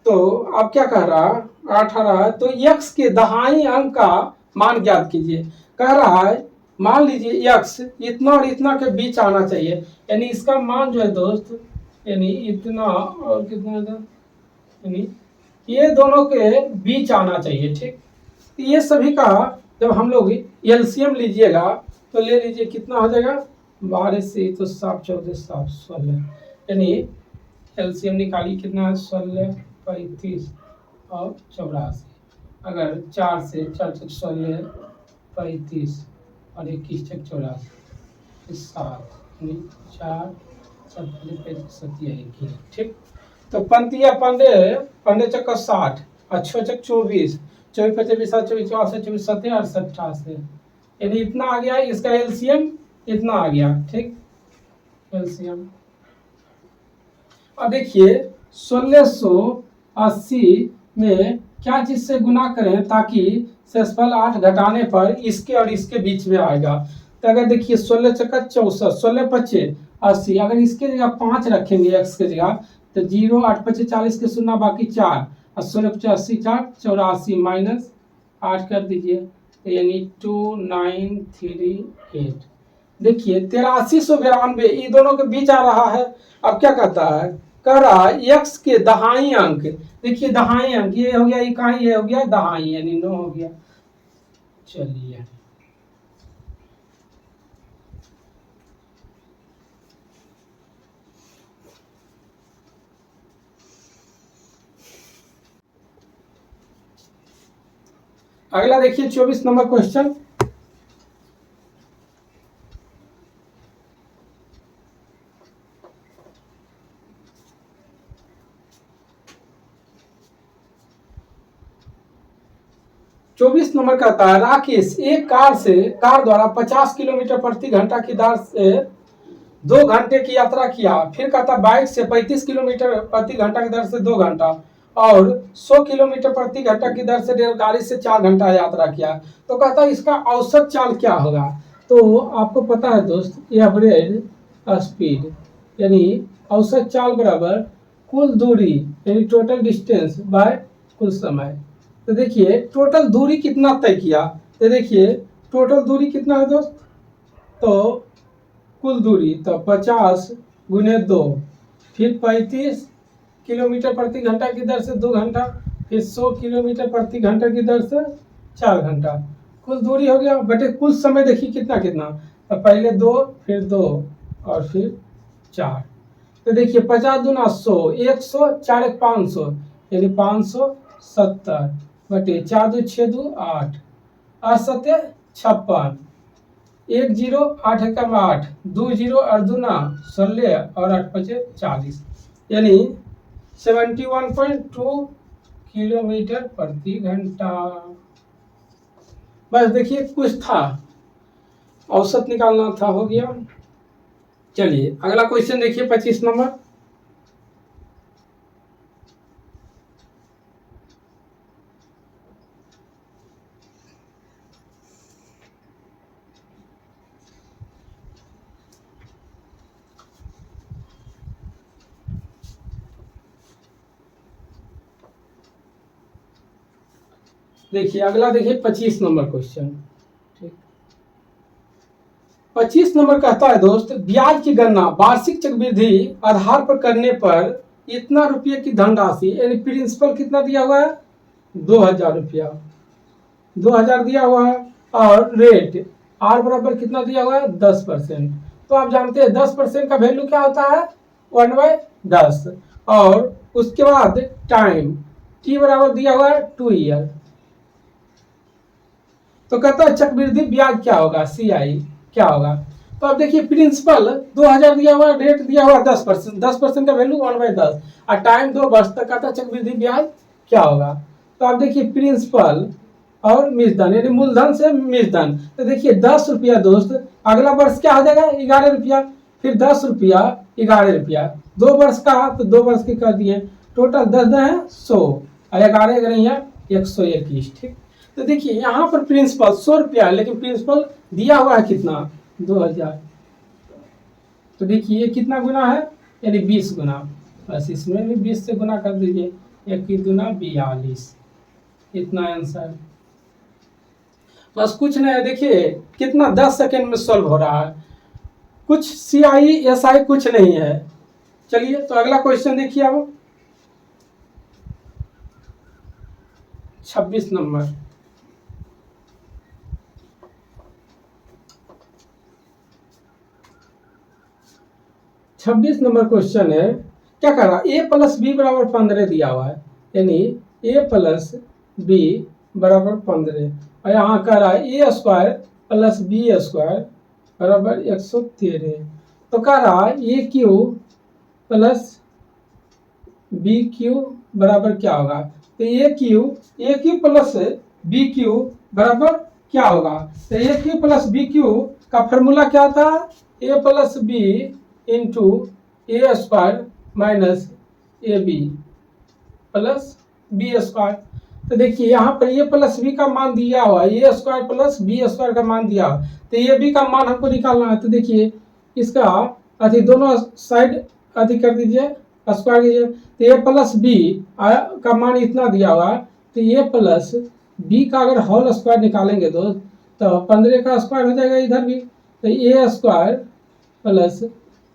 तो अब क्या कह रहा है 8 आ रहा है, तो x के दहाई अंक का मान ज्ञात कीजिए। कह रहा है मान लीजिए x इतना और इतना के बीच आना चाहिए, यानी इसका मान जो है दोस्त, यानी इतना और कितना था, यानी ये दोनों के बीच आना चाहिए, ठीक। ये सभी का जब हम लोग एलसीएम लीजिएगा तो ले लीजिए कितना हो जाएगा 12 से तो 7 14 7 16, यानी एलसीएम निकाली, कितना है 16, 35 और 84। अगर 4 से 4 चक 16, 35 और 21 चक 84, 7 यानी 4 7 35 21, ठीक। तो पंतिया 15, 15 चक्का 60 और 6 चक 24, 24 25 7 24 64 24 7 और 87, यानी इतना आ गया। इसका एलसीएम इतना आ गया, ठीक। एलसीएम अब देखिए 1680 में क्या चीज से गुना करें ताकि शेषफल 8 घटाने पर इसके और इसके बीच में आएगा। तो अगर देखिए 16 चक्का 64, 16 25 80, अगर इसके जगह 5 रखेंगे एक्स के जगह तो 0 8 25 40 के शून्य बाकी 4 और 16 25 80 4 84 माइनस 8 कर दीजिए, तो यानी 2938। देखिए 8392 ये दोनों के बीच आ रहा है। अब क्या कहता है, कह रहा है x के दहाई अंक। देखिए दहाई अंक ये हो गया इकाई, ये हो गया दहाई यानी 9 हो गया। चलिए अगला देखिए 24 नंबर क्वेश्चन। चौबीस नंबर कहता है राकेश एक कार द्वारा 50 किलोमीटर प्रति घंटा की दर से 2 घंटे की यात्रा किया। फिर कहता बाइक से 35 किलोमीटर प्रति घंटा की दर से 2 घंटा और 100 किलोमीटर प्रति घंटा की दर से रेलगाड़ी से 4 घंटा यात्रा किया। तो कहता है इसका औसत चाल क्या होगा। तो आपको पता है दोस्त, एवरेज स्पीड यानी औसत चाल बराबर कुल दूरी यानी टोटल डिस्टेंस बाय कुल समय। तो देखिए टोटल दूरी कितना तय किया, तो देखिए टोटल दूरी कितना है दोस्त, तो कुल दूरी तो 50 गुने 2, फिर 35 किलोमीटर प्रति घंटा की दर से 2 घंटा, फिर 100 किलोमीटर प्रति घंटा की दर से 4 घंटा, कुल दूरी हो गया। बटे कुल समय देखिए कितना कितना, तो पहले 2 फिर 2 और फिर 4। तो देखिए 50 दूना 100, 100 4 एक 500 यानी 570 बटे 4 2 6 2 8 8 7 56, 1 0 8 1 8 2 0 और 2 16 और 8 5 40 यानी 71.2 किलोमीटर प्रति घंटा। बस देखिए कुछ था, औसत निकालना था, हो गया। चलिए अगला क्वेश्चन देखिए 25 नंबर। देखिए अगला देखिए 25 नंबर क्वेश्चन, ठीक। 25 नंबर कहता है दोस्त ब्याज की गणना वार्षिक चक्रवृद्धि आधार पर करने पर इतना रुपये की धनराशि यानी प्रिंसिपल कितना दिया हुआ है 2000 रुपया, 2000 दिया हुआ है और रेट आर बराबर कितना दिया हुआ है 10%। तो आप जानते हैं 10% का वैल्यू क्या होता है 1/10 और उसके बाद टाइम टी बराबर दिया हुआ है 2 ईयर। तो कहता है चक्रवृद्धि ब्याज क्या होगा CI क्या होगा। तो अब देखिए प्रिंसिपल 2000 दिया हुआ, रेट दिया हुआ 10%, 10% का वैल्यू 1/10 और टाइम 2 वर्ष तक। कहता है चक्रवृद्धि ब्याज क्या होगा। तो आप देखिए प्रिंसिपल और मिश्रधन यानी मूलधन से मिश्रधन, तो देखिए 10 रुपया दोस्त, अगला वर्ष क्या हो जाएगा 11 रुपया, फिर 10 रुपया 11 रुपया, 2 वर्ष का तो 2 वर्ष के कर दिए, टोटल 10 है 100 और 11 अगर यहाँ 121, ठीक। तो देखिए यहाँ पर प्रिंसिपल 100 रुपया लेकिन प्रिंसिपल दिया हुआ है कितना 2000। तो देखिए ये कितना गुना है यानी 20 गुना, बस इसमें भी 20 से गुना कर दीजिए, 1 की दूना 42, इतना आंसर। बस कुछ नहीं है, देखिए कितना 10 सेकेंड में सॉल्व हो रहा है, कुछ CI SI कुछ नहीं है। चलिए तो अगला क्वेश्चन देखिए अब 26 नंबर। 26 नंबर क्वेश्चन है क्या कर रहा है, ए प्लस बी बराबर 15 दिया हुआ है, यानी ए प्लस बी बराबर 15, और यहाँ कह रहा है A square plus B square बराबर 113। तो कह रहा है A cube plus B cube बराबर क्या होगा, तो A cube plus B cube बराबर क्या होगा, तो A cube plus B cube का फॉर्मूला क्या था, A plus B into A square minus A B plus B square. तो देखिए यहाँ पर ए प्लस बी का मान दिया हुआ है, A square plus B square का मान दिया, तो ए बी का मान हमको निकालना है। तो देखिए इसका अति दोनों साइड अति कर दीजिए, स्क्वायर कीजिए, तो ए प्लस बी का मान इतना दिया हुआ है, तो ए प्लस बी का अगर होल स्क्वायर निकालेंगे तो 15 का स्क्वायर हो जाएगा इधर भी, तो A square plus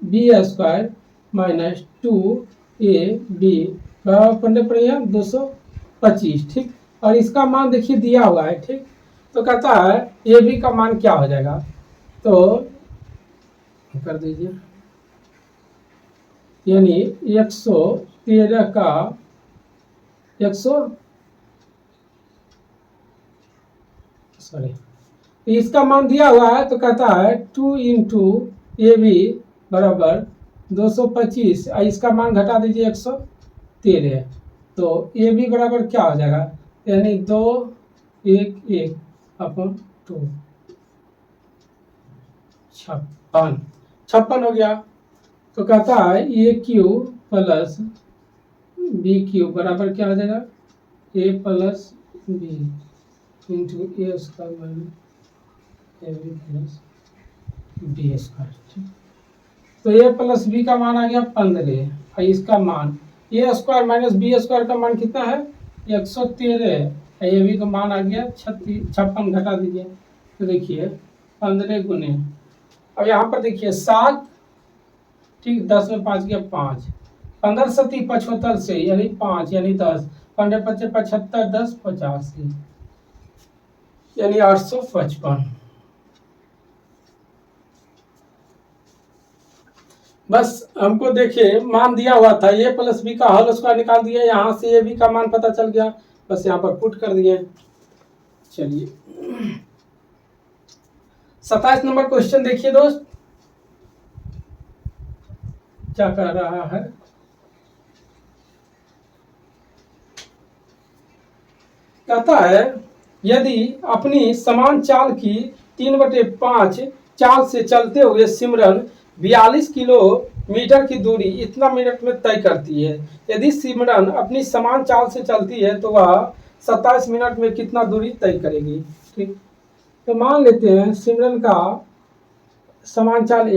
B square minus 2ab बराबर 15 पर 225, ठीक। और इसका मान देखिए दिया हुआ है, ठीक। तो कहता है ए बी का मान क्या हो जाएगा, तो कर दीजिए, यानी 113 का 100 इसका मान दिया हुआ है, तो कहता है 2 इंटू ए बी बराबर 225, इसका मान घटा दीजिए 113, तो ए बी बराबर क्या हो जाएगा, यानी 211 अपन 2 56 हो गया। तो कहता है A cube plus B cube बराबर क्या हो जाएगा, A plus B into A square minus A B plus B square, ठीक। तो ए प्लस बी का मान आ गया 15, और इसका मान ए स्क्वायर माइनस बी स्क्वायर का मान कितना है 113, ए बी का मान आ गया 56, घटा दीजिए, तो देखिए 15 गुने, अब यहाँ पर देखिए 7, ठीक, 10 में 5 गया 5, 15 सती 75 से यानी 5 यानी 10, 15 पच्चे 75, 10 85 यानी 855। बस हमको देखिए मान दिया हुआ था, ए प्लस बी का होल स्क्वायर निकाल दिया, यहाँ से ए बी का मान पता चल गया, बस यहाँ पर पुट कर दिए। चलिए 27 नंबर क्वेश्चन देखिए दोस्त, क्या कह रहा है, कहता है यदि अपनी समान चाल की 3/5 चाल से चलते हुए सिमरन 42 किलोमीटर की दूरी इतना मिनट में तय करती है, यदि सिमरन अपनी समान चाल से चलती है तो वह 27 मिनट में कितना दूरी तय करेगी, ठीक। तो मान लेते हैं सिमरन का समान चाल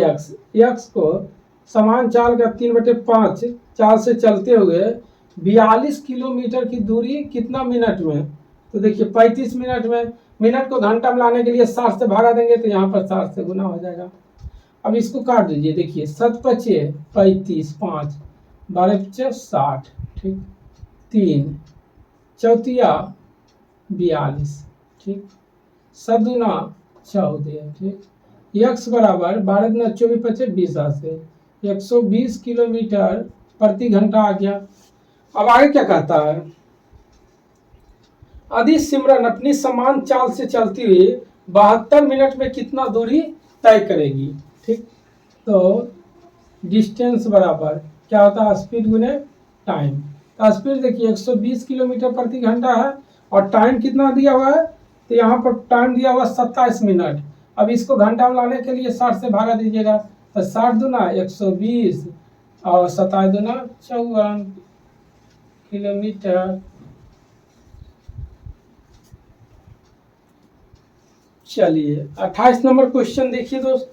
x को समान चाल का 3/5 चाल से चलते हुए 42 किलोमीटर की दूरी कितना मिनट में, तो देखिए 35 मिनट में, मिनट को घंटा में लाने के लिए 60 से भागा देंगे, तो यहाँ पर 60 से गुना हो जाएगा। अब इसको काट दीजिए, देखिए 7 पचे 35, 5 12 पचे 60, ठीक, 3 चौथिया 42, ठीक, 7 दूना 14, ठीक, x बराबर 12 दूना 24 पचे 20 से 120 किलोमीटर प्रति घंटा आ गया। अब आगे क्या कहता है, यदि सिमरन अपनी समान चाल से चलती हुई 72 मिनट में कितना दूरी तय करेगी, ठीक। तो डिस्टेंस बराबर क्या होता है, स्पीड गुने टाइम, तो स्पीड देखिए 120 किलोमीटर प्रति घंटा है, और टाइम कितना दिया हुआ है, तो यहाँ पर टाइम दिया हुआ 27 मिनट। अब इसको घंटा में लाने के लिए 60 से भागा दीजिएगा, तो 60 दूना 120 और 27 दूना 54 किलोमीटर। चलिए 28 नंबर क्वेश्चन देखिए दोस्त,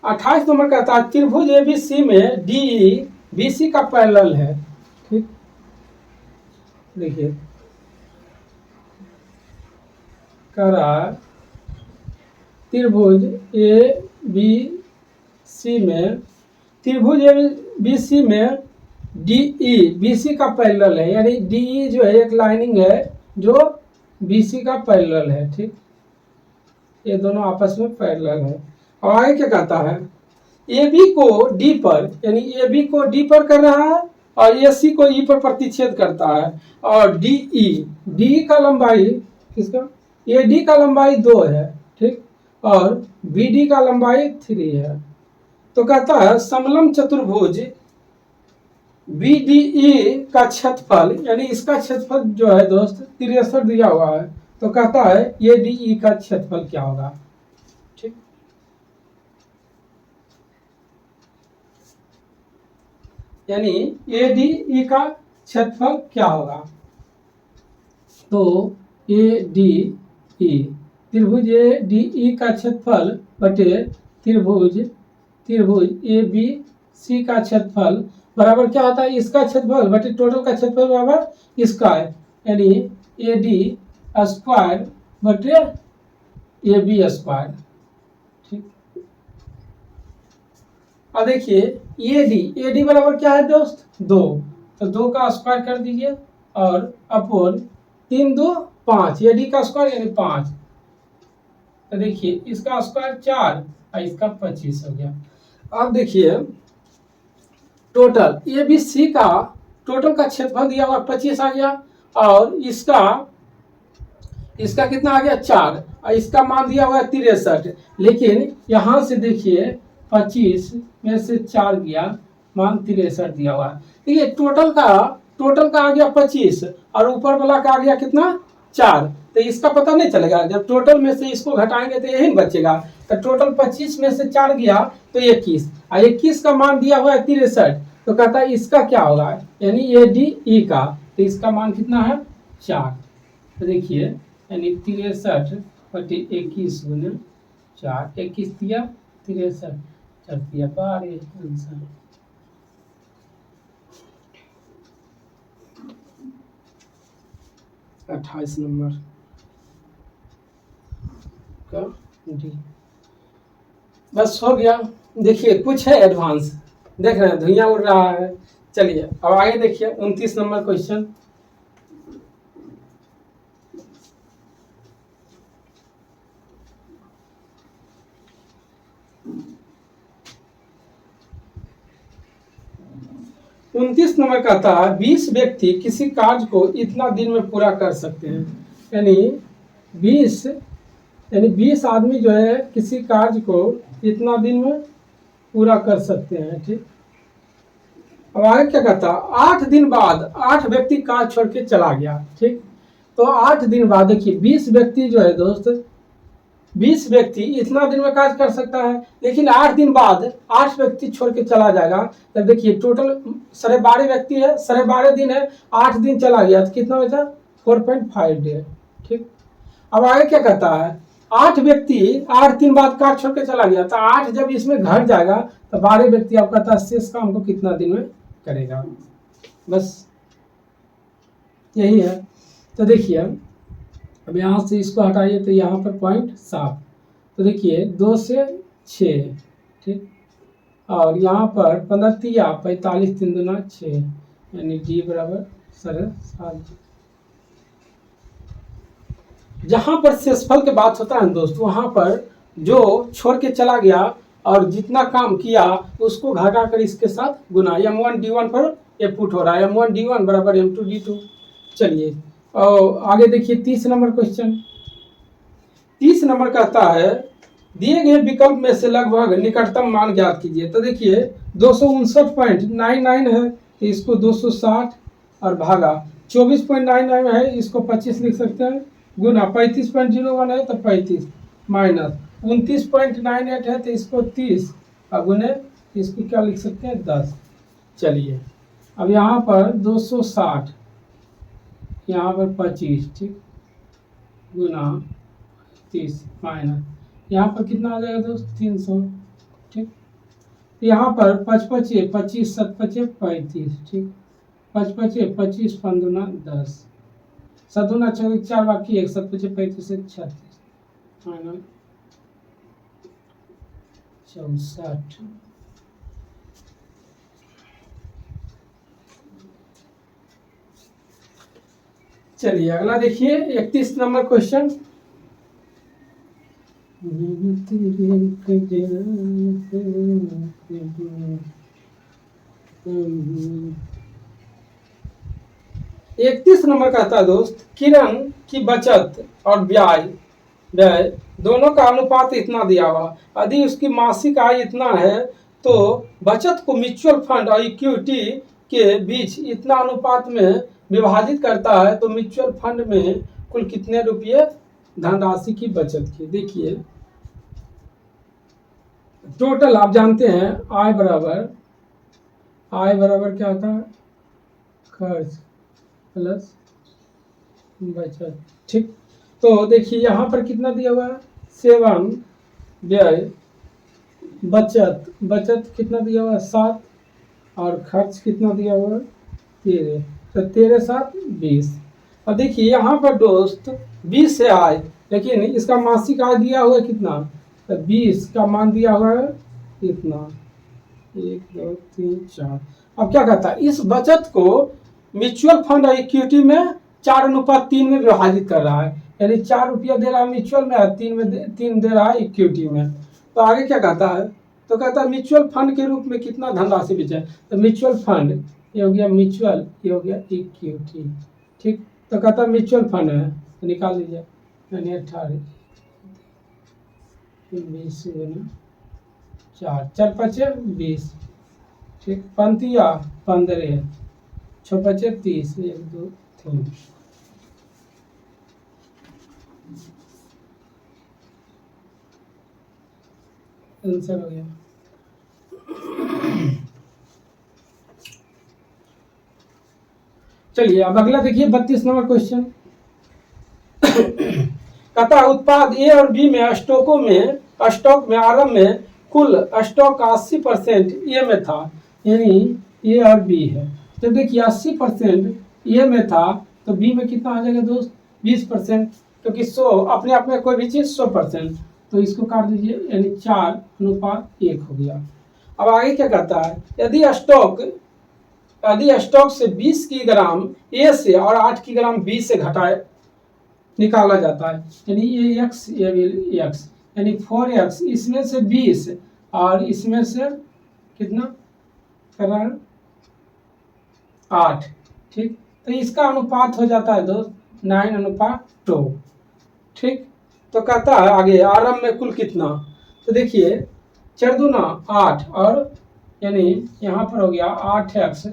अट्ठाईस नंबर कहता है त्रिभुज एबीसी में डी बीसी का पैरेलल है, ठीक। देखिए कह रहा है त्रिभुज ए बी सी में डीई बीसी का पैरेलल है, यानी डीई जो है एक लाइनिंग है जो बीसी का पैरेलल है, ठीक। ये दोनों आपस में पैरेलल है। और आगे क्या कहता है, ए बी को डी पर, यानी ए बी को डी पर कर रहा है और ए सी को ई पर प्रतिच्छेद करता है, और डी ई का लंबाई किसका, ए डी का लंबाई 2 है, ठीक, और बी डी का लंबाई 3 है। तो कहता है समलंब चतुर्भुज बी डी ई का क्षेत्रफल, यानी इसका क्षेत्रफल जो है दोस्त 63 दिया हुआ है, तो कहता है ए डी ई का क्षेत्रफल क्या होगा, ठीक। यानी ए डी ई का क्षेत्रफल क्या होगा, तो ए डी ई, त्रिभुज ए डी ई का क्षेत्रफल बटे त्रिभुज ए बी सी का क्षेत्रफल बराबर क्या होता है, इसका क्षेत्रफल बटे टोटल का क्षेत्रफल बराबर इसका है, यानी ए डी स्क्वायर बटे ए बी स्क्वायर, ठीक। अब देखिए ए डी बराबर क्या है दोस्त, 2, तो 2 का स्क्वायर कर दीजिए और अपॉन 3 2 5, ए डी का स्क्वायर यानी 5, तो देखिए इसका स्क्वायर 4 और इसका 25 हो गया। अब देखिए टोटल ए बी सी का टोटल का क्षेत्रफल दिया हुआ 25 आ गया, और इसका कितना आ गया 4, और इसका मान दिया हुआ 63, लेकिन यहाँ से देखिए 25 में से 4 गया, मान 63 दिया हुआ है। देखिए टोटल का आ गया 25 और ऊपर वाला का आ गया कितना 4, तो इसका पता नहीं चलेगा, जब टोटल में से इसको घटाएंगे तो यही बचेगा, तो टोटल 25 में से 4 गया तो 21, और 21 का मान दिया हुआ है 63, तो कहता है इसका क्या होगा, यानी ए डी ई का, तो इसका मान कितना है 4, तो देखिए यानी 63 बटे 21 गुने 4, 21 दिया 63 4 दिया 12, आंसर 28 नंबर का डी। बस हो गया। देखिए कुछ है एडवांस, देख रहे हैं धुइयां उड़ रहा है। चलिए अब आगे देखिए 29 नंबर क्वेश्चन। उनतीस नंबर का था 20 व्यक्ति किसी कार्य को इतना दिन में पूरा कर सकते हैं, यानी 20 आदमी जो है किसी कार्य को इतना दिन में पूरा कर सकते हैं, ठीक। अब आगे क्या कहता, 8 दिन बाद 8 व्यक्ति कार्य छोड़ के चला गया, ठीक। तो 8 दिन बाद देखिए 20 व्यक्ति जो है दोस्त, 20 व्यक्ति इतना दिन में कार्य कर सकता है, लेकिन 8 दिन बाद 8 व्यक्ति छोड़ के चला जाएगा, तब देखिए टोटल 12.5 व्यक्ति है, 12.5 दिन है, 8 दिन चला गया तो कितना बचा 4.5 डे, ठीक। अब आगे क्या कहता है, 8 व्यक्ति 8 दिन बाद कार्य छोड़ के चला गया, तो 8 जब इसमें घट जाएगा तो 12 व्यक्ति आपका कहता है शेष काम को कितना दिन में करेगा, बस यही है। तो देखिए अब यहाँ से इसको हटाइए तो यहाँ पर पॉइंट 7, तो देखिए 2 से 6, ठीक, और यहाँ पर 15 तिया 45 3 दूना 6, यानी डी बराबर 7.5। जहाँ पर शेषफल की बात होता है दोस्त, वहाँ पर जो छोड़ के चला गया और जितना काम किया उसको घटा कर इसके साथ गुना, m1 d1 पर ये पुट हो रहा है, m1 d1 बराबर m2 d2। चलिए और आगे देखिए 30 नंबर क्वेश्चन। 30 नंबर कहता है दिए गए विकल्प में से लगभग निकटतम मान ज्ञात कीजिए। तो देखिए 259.99 है, तो इसको 260 और भागा 24.99 है, इसको 25 लिख सकते हैं, गुना 35.01 है तो 35, माइनस 29.98 है तो इसको 30 और गुने इसको क्या लिख सकते हैं 10। चलिए अब यहाँ पर 260, यहाँ पर 25, ठीक, गुना 30 माइनस यहाँ पर कितना आ जाएगा दोस्त 300, ठीक। यहाँ पर 55 25 7 25 35, ठीक, 55 25 5 दूना 10, 7 दूना 4 बाकी 1 7 25 35 36 माइनस 64। चलिए अगला देखिए 31 नंबर क्वेश्चन। इकतीस नंबर कहता है दोस्त, किरण की बचत और ब्याज व्यय दोनों का अनुपात इतना दिया हुआ, यदि उसकी मासिक आय इतना है तो बचत को म्यूचुअल फंड और इक्विटी के बीच इतना अनुपात में विभाजित करता है, तो म्यूचुअल फंड में कुल कितने रुपये धनराशि की बचत की। देखिए टोटल आप जानते हैं आय बराबर क्या होता है, खर्च प्लस बचत। ठीक, तो देखिए यहाँ पर कितना दिया हुआ है, 7, व्यय बचत कितना दिया हुआ है 7, और खर्च कितना दिया हुआ है 13, तो 13 7 20। और देखिए यहाँ पर दोस्त 20 से आय, लेकिन इसका मासिक आय दिया हुआ है कितना, तो 20 का मान दिया हुआ है इतना 1 2 3 4। अब क्या कहता है, इस बचत को म्यूचुअल फंड और इक्विटी में 4:3 में विभाजित कर रहा है, यानी 4 रुपया दे रहा है म्यूचुअल में और 3 दे रहा है इक्विटी में। तो आगे क्या कहता है, तो कहता है म्यूचुअल फंड के रूप में कितना धनराशि बचे, तो म्यूचुअल फंड ये हो गया म्यूचुअल, ये हो गया इक्विटी। ठीक, तो कहता है म्यूचुअल फंड है, तो निकाल लीजिए, यानी 18 20 4 4 5 20। ठीक, 15 6 5 30 1 2 3। आंसर हो गया। चलिए अब अगला देखिए 32 नंबर क्वेश्चन। कहता उत्पाद ए और बी में स्टॉक में आरंभ में कुल स्टॉक का 80% ए में था, यानी ए और बी है। तो देखिए 80% ए में था तो बी में कितना आ जाएगा दोस्त, 20%, क्योंकि 100 अपने आप में कोई भी चीज 100%, तो इसको काट दीजिए, यानी 4:1 हो गया। अब आगे क्या कहता है, यदि स्टॉक से 20 की ग्राम ए से और 8 की ग्राम बी से घटाए निकाला जाता है, यानी ये एक्स ये भी एक्स, यानी 4x, इसमें से 20 और इसमें से कितना कर रहा है 8। ठीक, तो इसका अनुपात हो जाता है दोस्त 9:2। ठीक, तो कहता है आगे आरंभ में कुल कितना, तो देखिए 4 दूना 8, और यानी यहाँ पर हो गया 8x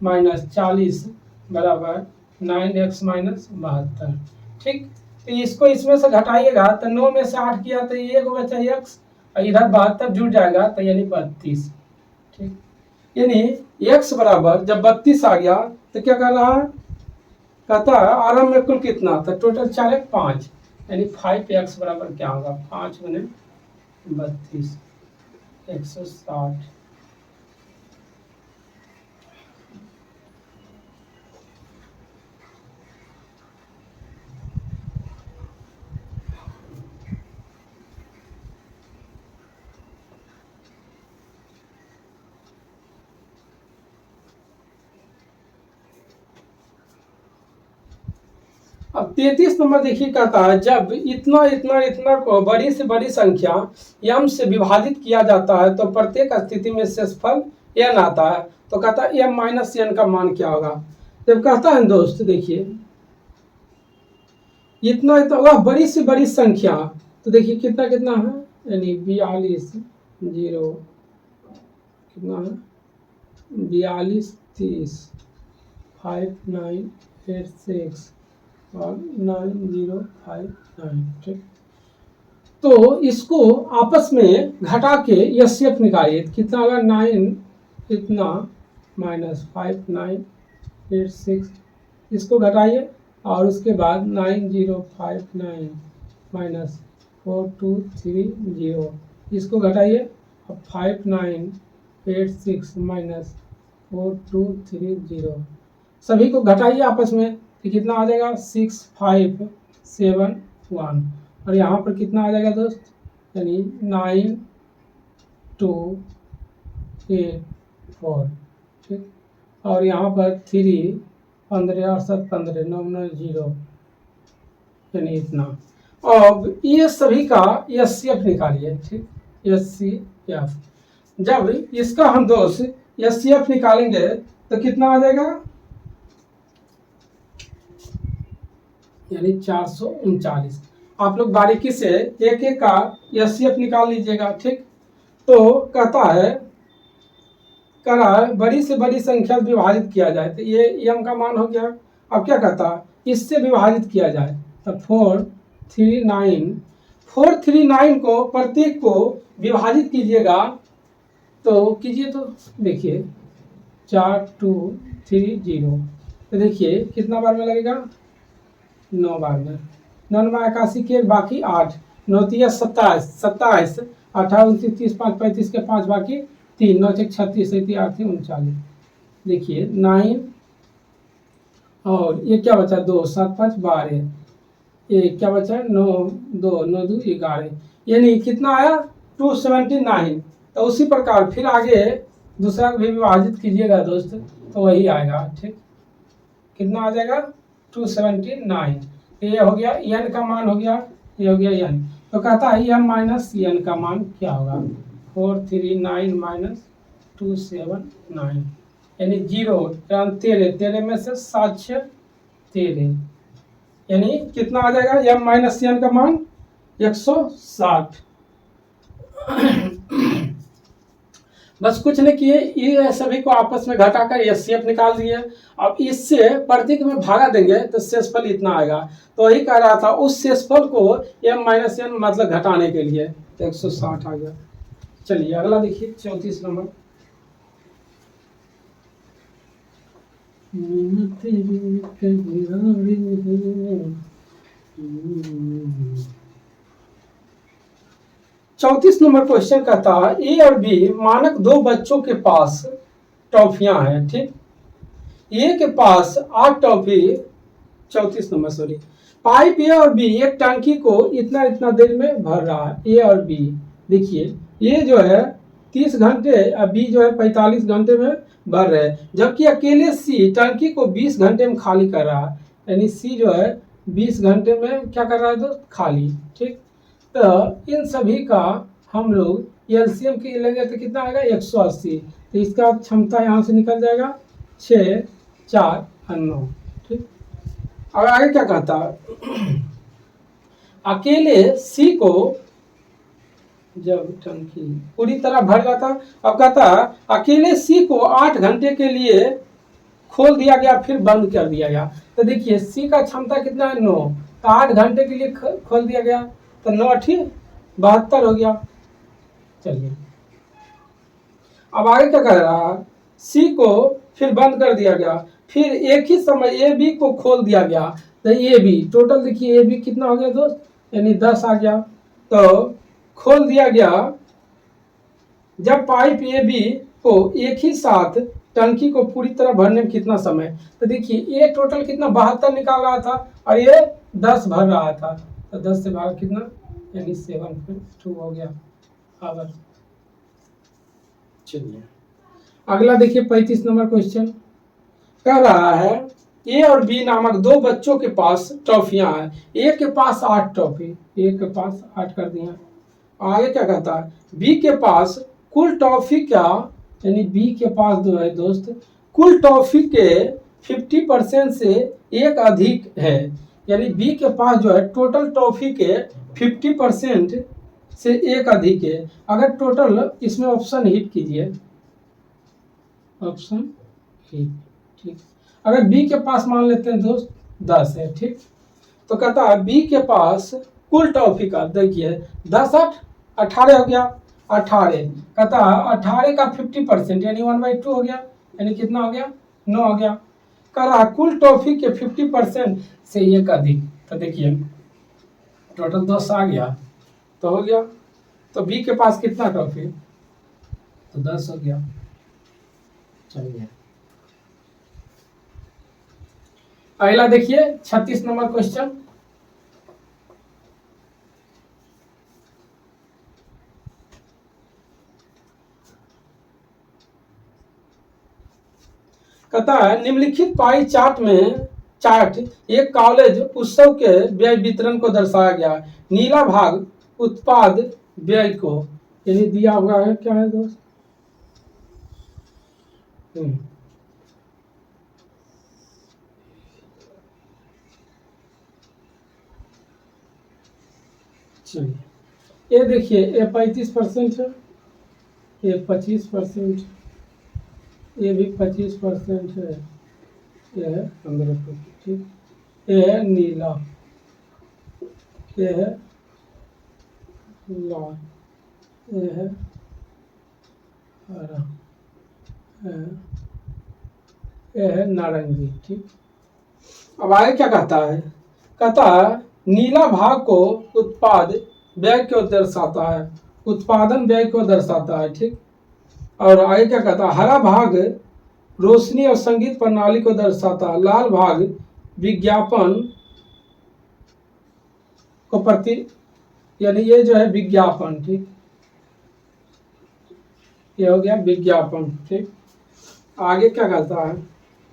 माइनस 40 बराबर 9x माइनस 72। ठीक, तो इसको इसमें से घटाइएगा तो 9 में से 8 किया तो ये को बचा x, और इधर 72 जुड़ जाएगा तो यानी 32। ठीक, यानी x बराबर जब 32 आ गया तो क्या कह रहा है, कहता है आरंभ में कुल कितना, तो टोटल 4 5, यानी 5x बराबर क्या होगा, 5 गुने 32 160। अब 33 नंबर देखिए, कहता है जब इतना को बड़ी से बड़ी संख्या m से विभाजित किया जाता है तो प्रत्येक स्थिति में शेषफल n आता है, तो कहता है m माइनस n का मान क्या होगा। जब कहता है दोस्त देखिए इतना वह बड़ी से बड़ी संख्या, तो देखिए कितना कितना है, यानी 42 0 कितना है 42 30 5 9 8 6 और 9059। ठीक, तो इसको आपस में घटा के एचसीएफ निकालिए, कितना होगा 9 इतना माइनस 5 9 8 6, इसको घटाइए, और उसके बाद 9059 माइनस 4230, इसको घटाइए, अब 5986 माइनस 4230, सभी को घटाइए आपस में, तो कितना आ जाएगा 6571, और यहाँ पर कितना आ जाएगा दोस्त, यानी 9284। ठीक, और यहाँ पर 3 15 और 7 15 9 9 0, यानी इतना। अब ये सभी का एचसीएफ निकालिए, ठीक, एचसीएफ। जब इसका हम दोस्त एचसीएफ निकालेंगे तो कितना आ जाएगा, यानी 439। आप लोग बारीकी से एक एक का एचसीएफ निकाल लीजिएगा, ठीक। तो कहता है, कह रहा है बड़ी से बड़ी संख्या से विभाजित किया जाए, तो ये एम का मान हो गया। अब क्या कहता है, इससे विभाजित किया जाए, तो 439 को प्रत्येक को विभाजित कीजिएगा, तो कीजिए, तो देखिए 4230, तो देखिए कितना बार में लगेगा, 9 बार में। 9 के बाकी 8, 9 27, 27, 18 29 30 5 35 के 5 बाकी 3, 9 36 37 39। देखिए 9 और ये क्या बचा, 2 7 5 12, ये क्या बचा, 9 2 9 2 11, यानी कितना आया, 279। तो उसी प्रकार फिर आगे दूसरा भी विभाजित कीजिएगा दोस्त, तो वही आएगा, ठीक। कितना आ जाएगा, 279। ये हो गया एन का मान हो गया, ये हो गया एन। तो कहता है एम माइनस एन का मान क्या होगा, 439 माइनस 279, यानी 0 13 में से 7 6 13, यानी कितना आ जाएगा, एम माइनस एन का मान 160। बस कुछ नहीं किए, ये सभी को आपस में घटाकर एचसीएफ निकाल दिए। अब इससे प्रत्येक में भागा देंगे तो शेषफल इतना आएगा। तो वही कह रहा था, उस शेषफल को m माइनस एन मतलब घटाने के लिए, तो 160 आ गया। चलिए अगला देखिए 34 नंबर। 34 नंबर क्वेश्चन कहता है, ए और बी मानक 2 बच्चों के पास टॉफियां हैं, ठीक। ए के पास 8 टॉफी, 34 नंबर सॉरी, पाइप ए और बी एक टंकी को इतना इतना देर में भर रहा है, ए और बी। देखिए ये जो है 30 घंटे और बी जो है 45 घंटे में भर रहे हैं, जबकि अकेले सी टंकी को 20 घंटे में खाली कर रहा है, यानी सी जो है 20 घंटे में क्या कर रहा है, तो खाली, ठीक। तो इन सभी का हम लोग एलसीएम की लेंगे तो कितना आएगा, 180। तो इसका क्षमता यहाँ से निकल जाएगा 6 4 और 9, ठीक। अब आगे क्या कहता है, अकेले सी को जब टंकी पूरी तरह भर जाता, अब कहता है अकेले सी को 8 घंटे के लिए खोल दिया गया फिर बंद कर दिया गया। तो देखिए सी का क्षमता कितना है, 9, तो 8 घंटे के लिए खोल दिया गया, तो 9 8 72 हो गया। चलिए अब आगे क्या कह रहा है, सी को फिर बंद कर दिया गया, फिर एक ही समय ए बी को खोल दिया गया, तो ए बी टोटल देखिए ए बी कितना हो गया दोस्त, यानी 10 आ गया। तो खोल दिया गया जब पाइप ए बी को एक ही साथ टंकी को पूरी तरह भरने में कितना समय, तो देखिए ये टोटल कितना 72 निकाल रहा था और ये 10 भर रहा था, तो 10 से भाग कितना, यानी 7.2 हो गया आवर। चलिए अगला देखिए 35 नंबर क्वेश्चन कह रहा है, ए और बी नामक 2 बच्चों के पास टॉफियां हैं, ए के पास 8 टॉफी, ए के पास 8 कर दिया। आगे क्या कहता है, बी के पास कुल टॉफी क्या, यानी बी के पास जो है दोस्त कुल टॉफी के 50% से एक अधिक है, यानी बी के पास जो है टोटल टॉफी के 50% से एक अधिक है। अगर टोटल इसमें ऑप्शन हिट कीजिए, ऑप्शन हिट, ठीक। अगर बी के पास मान लेते हैं दोस्त 10 है, ठीक। तो कहता है बी के पास कुल टॉफी का, देखिए 10 8 18 हो गया, 18 कहता है 18 का 50% यानी 1/2 हो गया, यानी कितना हो गया, 9 हो गया। कह रहा कुल टॉफी के 50% से एक अधिक, तो देखिए टोटल 10 आ गया तो हो गया, तो बी के पास कितना टॉफी, तो 10 हो गया। चलिए अगला देखिए 36 नंबर क्वेश्चन कहता है, निम्नलिखित पाई चार्ट में चार्ट एक कॉलेज उत्सव के व्यय वितरण को दर्शाया गया। नीला भाग उत्पाद व्यय को यानी दिया हुआ है। क्या है दोस्त? चलिए, ये देखिए, ये 35% है, ये 25%, ये भी 25% है, ये है 15%। ठीक, ये है नीला, ये है लाल, ये है हरा, ये है नारंगी। ठीक, अब आगे क्या कहता है? कहता है नीला भाग को उत्पाद व्यय को दर्शाता है, उत्पादन व्यय को दर्शाता है। ठीक, और आगे क्या कहता है? हरा भाग रोशनी और संगीत प्रणाली को दर्शाता है, लाल भाग विज्ञापन को प्रति यानी ये जो है विज्ञापन। ठीक, ये हो गया विज्ञापन। ठीक, आगे क्या कहता है?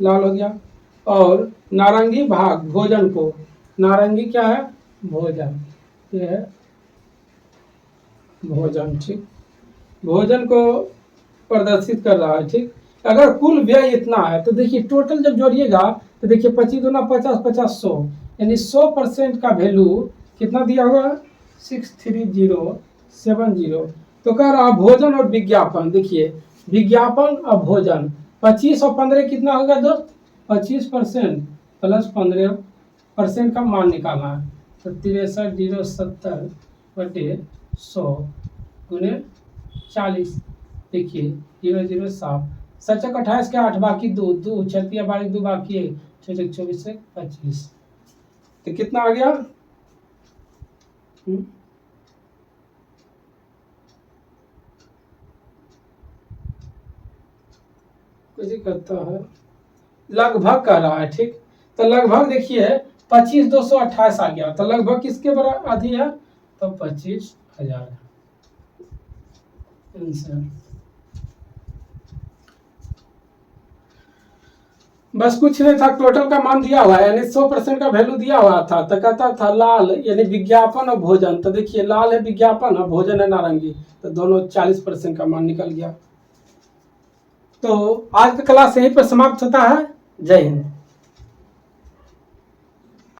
लाल हो गया। और नारंगी भाग भोजन को, नारंगी क्या है? भोजन, ये है भोजन। ठीक, भोजन को प्रदर्शित कर रहा है। ठीक, अगर कुल व्यय इतना है तो देखिए टोटल जब जोड़िएगा तो देखिए 25 दूना 50, 50 100, यानी 100% का वैल्यू कितना दिया हुआ है? 63070। तो कह रहा भोजन और विज्ञापन, देखिए विज्ञापन और भोजन 25 और 15 कितना होगा दोस्त? 25% प्लस 15% का मान निकालना है। तो 63,070/100 गुने 40। देखिए 007, 7 28 के 8 बाकी 2 2 36 बारी 2 बाकी है 24 से 25। तो कितना आ गया? कुछ करता है, लगभग कर रहा है। ठीक, तो लगभग देखिए 25,228 आ गया। तो लगभग किसके बराबर आधी है? तो 25,000 आंसर। बस कुछ नहीं था, टोटल का मान दिया हुआ है, यानी 100% का वैल्यू दिया हुआ था। तो कहता था लाल यानी विज्ञापन और भोजन। तो देखिए लाल है विज्ञापन और भोजन है नारंगी, तो दोनों 40% का मान निकल गया। तो आज का क्लास यहीं पर समाप्त होता है। जय हिंद।